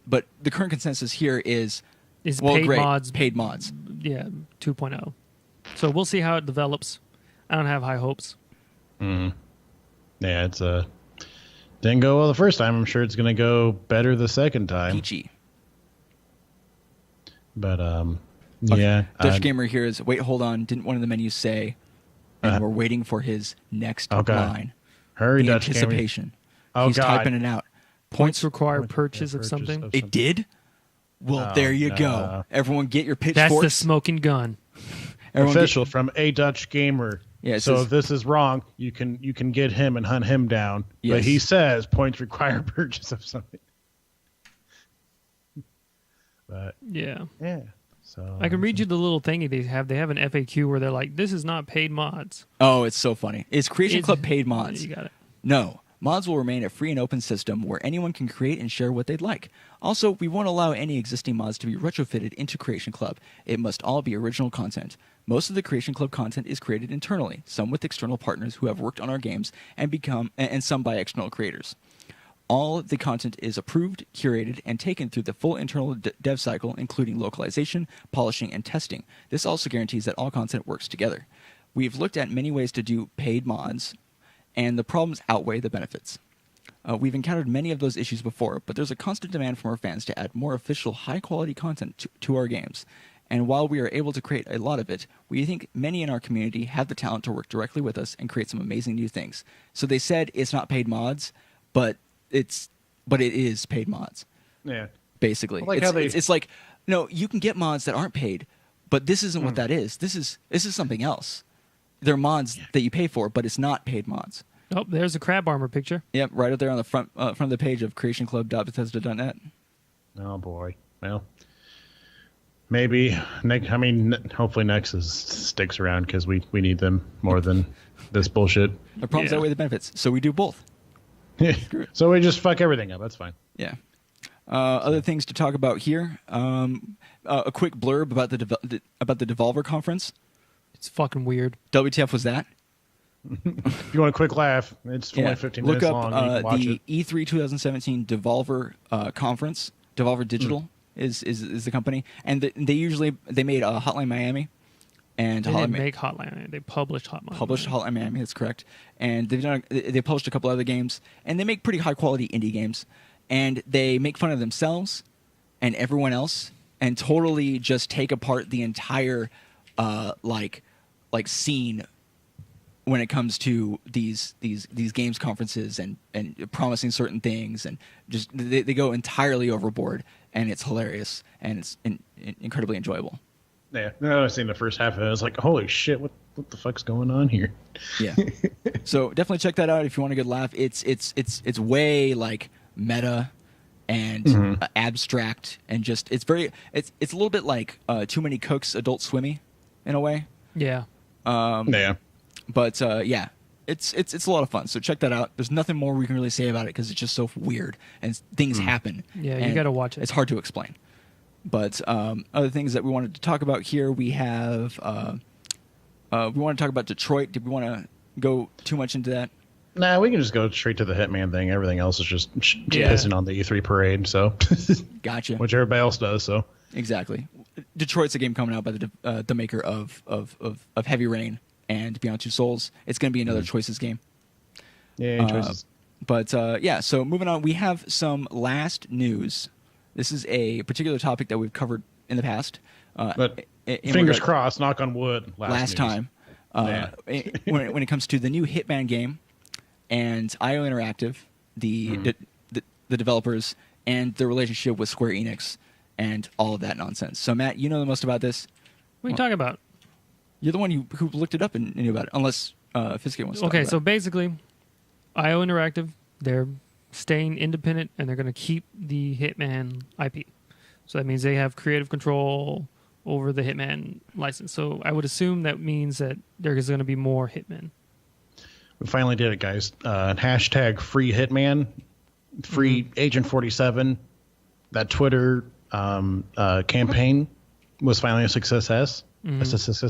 Speaker 1: but the current consensus here is paid mods.
Speaker 2: Yeah, 2.0. So we'll see how it develops. I don't have high hopes.
Speaker 3: Yeah, it's didn't go well the first time. I'm sure it's going to go better the second time.
Speaker 1: Peachy.
Speaker 3: But
Speaker 1: okay. Dutch Gamer here is hold on. Didn't one of the menus say? And we're waiting for his next line.
Speaker 3: Hurry,
Speaker 1: the
Speaker 3: Dutch
Speaker 1: anticipation.
Speaker 3: Gamer.
Speaker 1: He's typing it out.
Speaker 2: Points require purchase of something.
Speaker 1: It did. Well, there you go. Everyone, get your pitchforks.
Speaker 2: That's the smoking gun.
Speaker 3: Official from A Dutch Gamer.
Speaker 1: Yeah,
Speaker 3: so if this is wrong, you can get him and hunt him down. Yes. But he says points require purchase of something. But
Speaker 2: yeah.
Speaker 3: So
Speaker 2: I can read you the little thingy they have. They have an FAQ where they're like, "This is not paid mods."
Speaker 1: Oh, it's so funny. Is Creation Club paid mods?
Speaker 2: You got it.
Speaker 1: No. Mods will remain a free and open system where anyone can create and share what they'd like. Also, we won't allow any existing mods to be retrofitted into Creation Club. It must all be original content. Most of the Creation Club content is created internally, some with external partners who have worked on our games and some by external creators. All the content is approved, curated, and taken through the full internal dev cycle, including localization, polishing, and testing. This also guarantees that all content works together. We've looked at many ways to do paid mods, and the problems outweigh the benefits. We've encountered many of those issues before, but there's a constant demand from our fans to add more official, high-quality content to our games. And while we are able to create a lot of it, we think many in our community have the talent to work directly with us and create some amazing new things. So they said it's not paid mods, but it is paid mods.
Speaker 3: Yeah.
Speaker 1: basically.
Speaker 3: Like
Speaker 1: it's like, no, you can get mods that aren't paid, but this isn't what that is. This is something else. They're mods that you pay for, but it's not paid mods.
Speaker 2: Oh, there's a crab armor picture.
Speaker 1: Yep, right up there on the front of the page of creationclub.bethesda.net.
Speaker 3: Oh boy. Well, maybe hopefully Nexus sticks around because we need them more than this bullshit.
Speaker 1: The problems outweigh the benefits, so we do both.
Speaker 3: So we just fuck everything up. That's fine.
Speaker 1: Yeah. Other things to talk about here. A quick blurb about the Devolver conference.
Speaker 2: It's fucking weird.
Speaker 1: WTF was that?
Speaker 3: If you want a quick laugh, it's only 15 minutes long.
Speaker 1: Look up the
Speaker 3: it.
Speaker 1: E3 2017 Devolver conference. Devolver Digital is the company, and they made Hotline Miami, and
Speaker 2: they didn't make Hotline. They published Hotline.
Speaker 1: Hotline Miami. That's correct. And they published a couple other games, and they make pretty high quality indie games, and they make fun of themselves and everyone else, and totally just take apart the entire like scene when it comes to these games conferences and promising certain things, and just they go entirely overboard, and it's hilarious and it's incredibly enjoyable.
Speaker 3: Yeah, no, I seen the first half of it. I was like, holy shit, what the fuck's going on here?
Speaker 1: Yeah. So definitely check that out if you want a good laugh. It's way like meta and abstract, and just it's a little bit like Too Many Cooks Adult Swimmy in a way.
Speaker 2: Yeah.
Speaker 3: Yeah.
Speaker 1: But yeah, it's a lot of fun. So check that out. There's nothing more we can really say about it because it's just so weird and things happen.
Speaker 2: Yeah, you got to watch it.
Speaker 1: It's hard to explain. But other things that we wanted to talk about here, we have we want to talk about Detroit. Did we want to go too much into that?
Speaker 3: Nah, we can just go straight to the Hitman thing. Everything else is just pissing on the E3 parade. So
Speaker 1: gotcha.
Speaker 3: Which everybody else does. So
Speaker 1: exactly. Detroit's a game coming out by the maker of Heavy Rain and Beyond Two Souls. It's going to be another Choices game.
Speaker 3: Yeah, Choices.
Speaker 1: But yeah, so moving on, we have some last news. This is a particular topic that we've covered in the past.
Speaker 3: But fingers crossed, knock on wood. Last time.
Speaker 1: When it comes to the new Hitman game and IO Interactive, the developers, and their relationship with Square Enix and all of that nonsense. So Matt, you know the most about this.
Speaker 2: What are you talking about?
Speaker 1: You're the one who looked it up and knew about it, unless Fiske wants to talk about it.
Speaker 2: So basically, IO Interactive, they're staying independent, and they're going to keep the Hitman IP. So that means they have creative control over the Hitman license. So I would assume that means that there's going to be more Hitmen.
Speaker 3: We finally did it, guys. Hashtag free Hitman, free Agent 47. That Twitter campaign was finally a success. A success.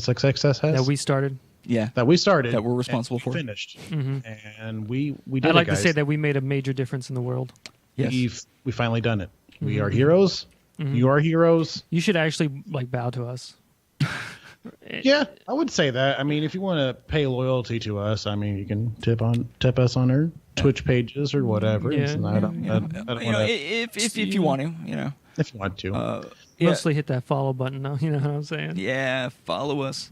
Speaker 2: That we started.
Speaker 1: Yeah,
Speaker 3: that we started.
Speaker 1: That we're responsible for.
Speaker 3: Finished, and we did.
Speaker 2: I'd like
Speaker 3: to
Speaker 2: say that we made a major difference in the world.
Speaker 1: Yes,
Speaker 3: we finally done it. We are heroes. You are heroes.
Speaker 2: You should actually bow to us.
Speaker 3: Yeah, I would say that. I mean, if you want to pay loyalty to us, I mean, you can tip us on our Twitch pages or whatever.
Speaker 1: If you want to,
Speaker 3: if you want to.
Speaker 2: Mostly hit that follow button now, you know what I'm saying?
Speaker 1: Yeah, follow us.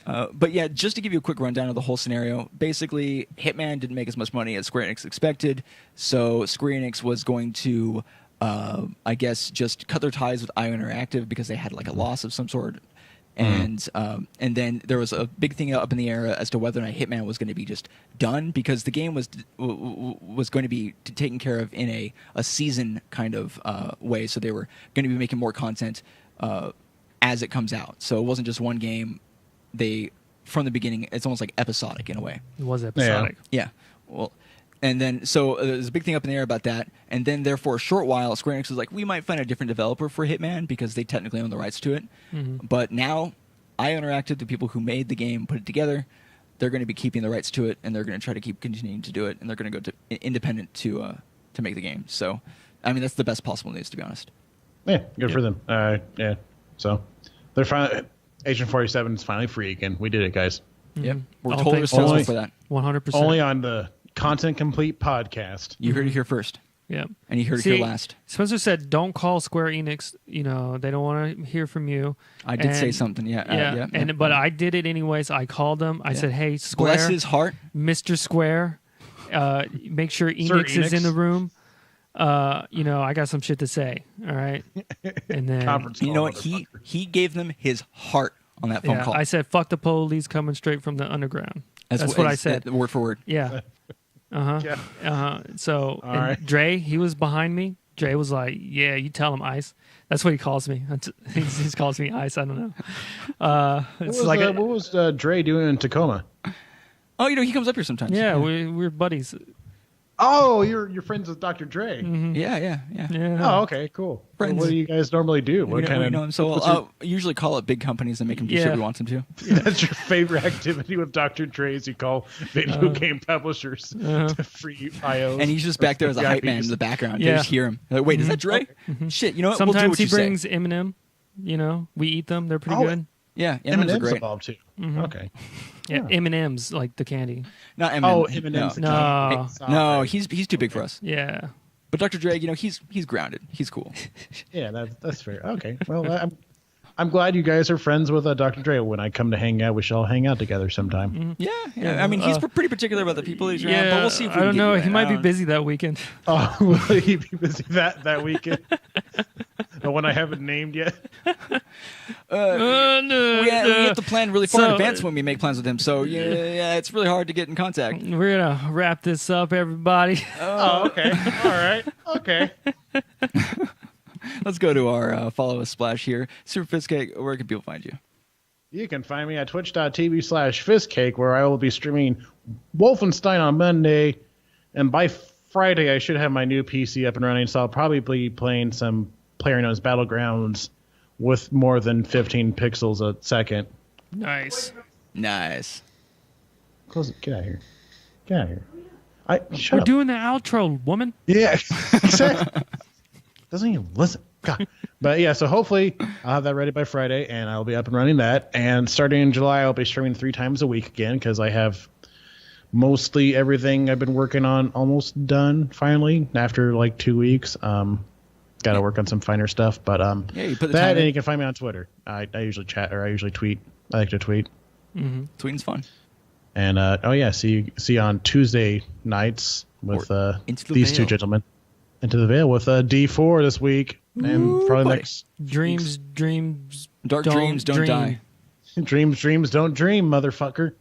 Speaker 1: But yeah, just to give you a quick rundown of the whole scenario, basically, Hitman didn't make as much money as Square Enix expected, so Square Enix was going to, I guess, just cut their ties with IO Interactive because they had like a loss of some sort. And then there was a big thing up in the air as to whether or not Hitman was going to be just done, because the game was going to be taken care of in a season kind of way. So they were going to be making more content as it comes out. So it wasn't just one game. From the beginning, it's almost like episodic in a way.
Speaker 2: It was episodic.
Speaker 1: Yeah. Well, and then so there's a big thing up in the air about that. And then there for a short while, Square Enix was like, we might find a different developer for Hitman because they technically own the rights to it. But now, IO Interactive, the people who made the game, put it together, they're going to be keeping the rights to it, and they're going to try to keep continuing to do it, and they're going to go to independent to make the game. So, I mean, that's the best possible news, to be honest.
Speaker 3: Yeah, good for them. Yeah. So they're finally Agent 47 is finally free again. We did it, guys.
Speaker 1: Yep, we're totally responsible for that.
Speaker 2: 100%.
Speaker 3: Only on the Content Complete podcast.
Speaker 1: You heard it here first.
Speaker 2: Yeah.
Speaker 1: And you heard it here last.
Speaker 2: Spencer said, don't call Square Enix. They don't want to hear from you.
Speaker 1: I did say something, yeah.
Speaker 2: But I did it anyways. I called them. I said, hey, Square.
Speaker 1: Bless his heart.
Speaker 2: Mr. Square, make sure Enix is in the room. I got some shit to say. All right. And then,
Speaker 3: Conference
Speaker 1: You know
Speaker 3: call,
Speaker 1: what? He gave them his heart on that phone call.
Speaker 2: I said, fuck the police coming straight from the underground. That's what I said.
Speaker 1: Word for word.
Speaker 2: Yeah. So,
Speaker 3: All right.
Speaker 2: Dre, he was behind me. Dre was like, yeah, you tell him, Ice. That's what he calls me. He just calls me Ice. I don't know.
Speaker 3: What was Dre doing in Tacoma?
Speaker 1: Oh, he comes up here sometimes.
Speaker 2: Yeah, we're buddies.
Speaker 3: Oh, you're friends with Dr. Dre.
Speaker 2: Mm-hmm.
Speaker 1: Yeah.
Speaker 3: Oh, okay, cool.
Speaker 1: Friends.
Speaker 3: What do you guys normally do? What kind of?
Speaker 1: know him so well. Usually call up big companies and make him do shit we want him to.
Speaker 3: That's your favorite activity with Dr. Dre is you call video game publishers to free IOs.
Speaker 1: And he's just back there as a hype man in the background.
Speaker 2: Yeah.
Speaker 1: You just hear him. Like, wait, is that Dre? Shit, you know what?
Speaker 2: Sometimes
Speaker 1: we'll do what
Speaker 2: he
Speaker 1: you say.
Speaker 2: brings M&M. We eat them. They're pretty good.
Speaker 1: Yeah,
Speaker 3: M&M's
Speaker 1: are great.
Speaker 3: involved too. Okay.
Speaker 2: Yeah, M&M's, like the candy.
Speaker 1: Not M&M.
Speaker 3: Oh, M&M's.
Speaker 1: No, he's too big for us.
Speaker 2: Yeah.
Speaker 1: But Dr. Dre, he's grounded. He's cool.
Speaker 3: Yeah, that's fair. Okay. Well, I'm glad you guys are friends with Dr. Dre. When I come to hang out, we should all hang out together sometime.
Speaker 1: Yeah. I mean, he's pretty particular about the people he's around, but we'll see if we
Speaker 2: I don't
Speaker 1: can
Speaker 2: know.
Speaker 1: get
Speaker 2: He might be busy that weekend.
Speaker 3: Oh, will he be busy that weekend? The one I haven't named yet.
Speaker 1: We have to plan really far in advance when we make plans with him. So yeah, it's really hard to get in contact.
Speaker 2: We're gonna wrap this up, everybody.
Speaker 3: Oh, okay. All right. Okay.
Speaker 1: Let's go to our follow us splash here. Super Fistcake, where can people find you?
Speaker 3: You can find me at twitch.tv/fistcake, where I will be streaming Wolfenstein on Monday, and by Friday I should have my new PC up and running, so I'll probably be playing some PlayerUnknown's Battlegrounds with more than 15 pixels a second.
Speaker 2: Nice.
Speaker 3: Close it. Get out of here. Get out of here. Shut
Speaker 2: We're
Speaker 3: up.
Speaker 2: doing the outro, woman.
Speaker 3: Yeah, exactly. Doesn't even listen. God. But yeah, so hopefully I'll have that ready by Friday, and I'll be up and running that. And starting in July, I'll be streaming 3 times a week again, because I have mostly everything I've been working on almost done finally after like 2 weeks. Got to work on some finer stuff, but
Speaker 1: you put the
Speaker 3: that,
Speaker 1: time in.
Speaker 3: and you can find me on Twitter. I usually chat, or I usually tweet. I like to tweet.
Speaker 2: Mm-hmm.
Speaker 1: Tweeting's fun.
Speaker 3: And see you on Tuesday nights with these two gentlemen. Into the Veil with D4 this week, and probably next.
Speaker 2: Dreams
Speaker 1: Dark dreams don't die.
Speaker 3: Dreams don't dream, motherfucker.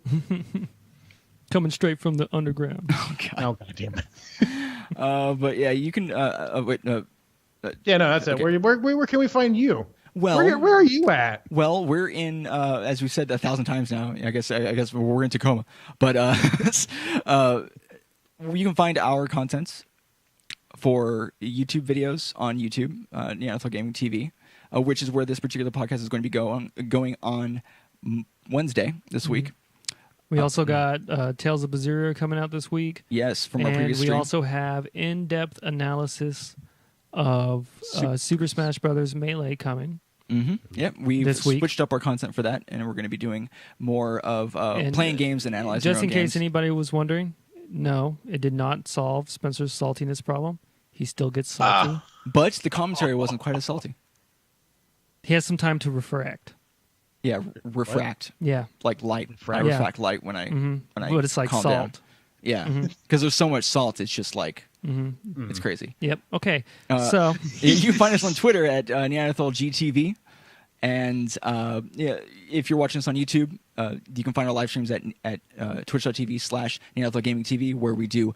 Speaker 2: Coming straight from the underground.
Speaker 1: Oh god
Speaker 3: damn it.
Speaker 1: But yeah, you can. Wait.
Speaker 3: Yeah, no, that's
Speaker 1: okay.
Speaker 3: it. Where can we find you?
Speaker 1: Well,
Speaker 3: where are you at?
Speaker 1: Well, we're in, as we've said 1,000 times now. I guess we're in Tacoma, but you can find our contents for YouTube videos on YouTube, Neanderthal Gaming TV, which is where this particular podcast is going to be going on Wednesday this week.
Speaker 2: We also got Tales of Berseria coming out this week.
Speaker 1: Yes, from our previous
Speaker 2: stream.
Speaker 1: stream.
Speaker 2: We also have in-depth analysis of Super Smash Brothers Melee coming.
Speaker 1: Mm-hmm. Yep, we've switched up our content for that, and we're going to be doing more of playing games and analyzing.
Speaker 2: Just in case
Speaker 1: games.
Speaker 2: Anybody was wondering, no, it did not solve Spencer's saltiness problem. He still gets salty,
Speaker 1: but the commentary wasn't quite as salty.
Speaker 2: He has some time to refract.
Speaker 1: Yeah, refract.
Speaker 2: What? Yeah,
Speaker 1: like light. I refract light when I
Speaker 2: But it's like
Speaker 1: calm
Speaker 2: salt.
Speaker 1: Down. Yeah, because there's so much salt, it's just like it's crazy.
Speaker 2: Yep. Okay. So
Speaker 1: you can find us on Twitter at NeanderthalGTV, and if you're watching us on YouTube, you can find our live streams at twitch.tv/NeanderthalGamingTV, where we do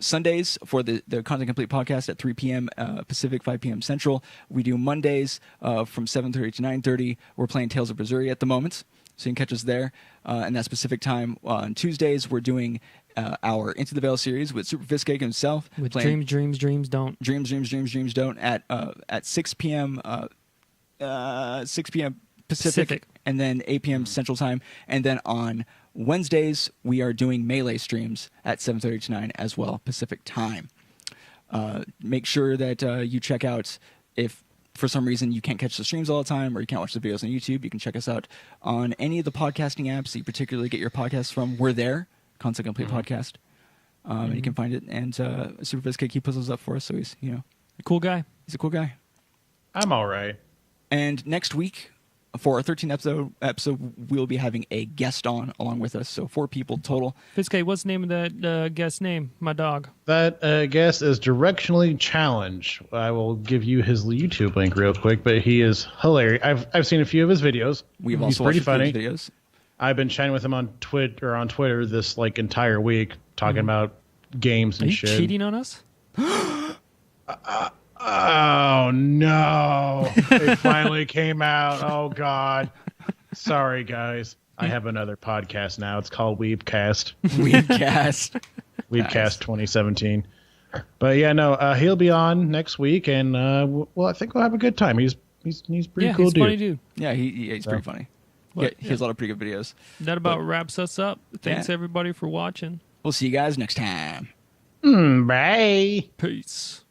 Speaker 1: Sundays for the Content Complete podcast at 3 p.m. Pacific, 5 p.m. Central. We do Mondays from 7:30 to 9:30. We're playing Tales of Berseria at the moment, so you can catch us there. And that specific time on Tuesdays, we're doing our Into the Veil series with Super Fistcake himself.
Speaker 2: With Dreams Don't.
Speaker 1: Dreams Don't at 6 p.m. 6 p.m. Pacific, and then 8 p.m. Central Time. And then on Wednesdays, we are doing Melee streams at 7:30 to 9 as well, Pacific Time. Make sure that you check out, if for some reason you can't catch the streams all the time or you can't watch the videos on YouTube, you can check us out on any of the podcasting apps that you particularly get your podcasts from. We're there, Content Complete Podcast. And you can find it. And Super Fistcake, he puts those up for us, so he's,
Speaker 2: a cool guy.
Speaker 1: He's a cool guy.
Speaker 3: I'm all right.
Speaker 1: And next week, for our 13th episode, we'll be having a guest on along with us. So 4 people total.
Speaker 2: Fitzkay, what's the name of that guest name? My dog.
Speaker 3: That guest is Directionally Challenged. I will give you his YouTube link real quick, but he is hilarious. I've seen a few of his videos.
Speaker 1: We've also watched his videos.
Speaker 3: I've been chatting with him on Twitter this like entire week, talking about games and shit.
Speaker 2: Are you cheating on us?
Speaker 3: Oh no! It finally came out. Oh god! Sorry, guys. I have another podcast now. It's called Weebcast.
Speaker 1: Weebcast.
Speaker 3: Weebcast 2017. But yeah, no, he'll be on next week, and well, I think we'll have a good time. He's pretty cool,
Speaker 2: he's
Speaker 3: dude.
Speaker 2: Funny dude.
Speaker 1: Yeah, he's pretty funny. He has a lot of pretty good videos.
Speaker 2: That about wraps us up. Thanks everybody for watching.
Speaker 1: We'll see you guys next time.
Speaker 3: Bye.
Speaker 2: Peace.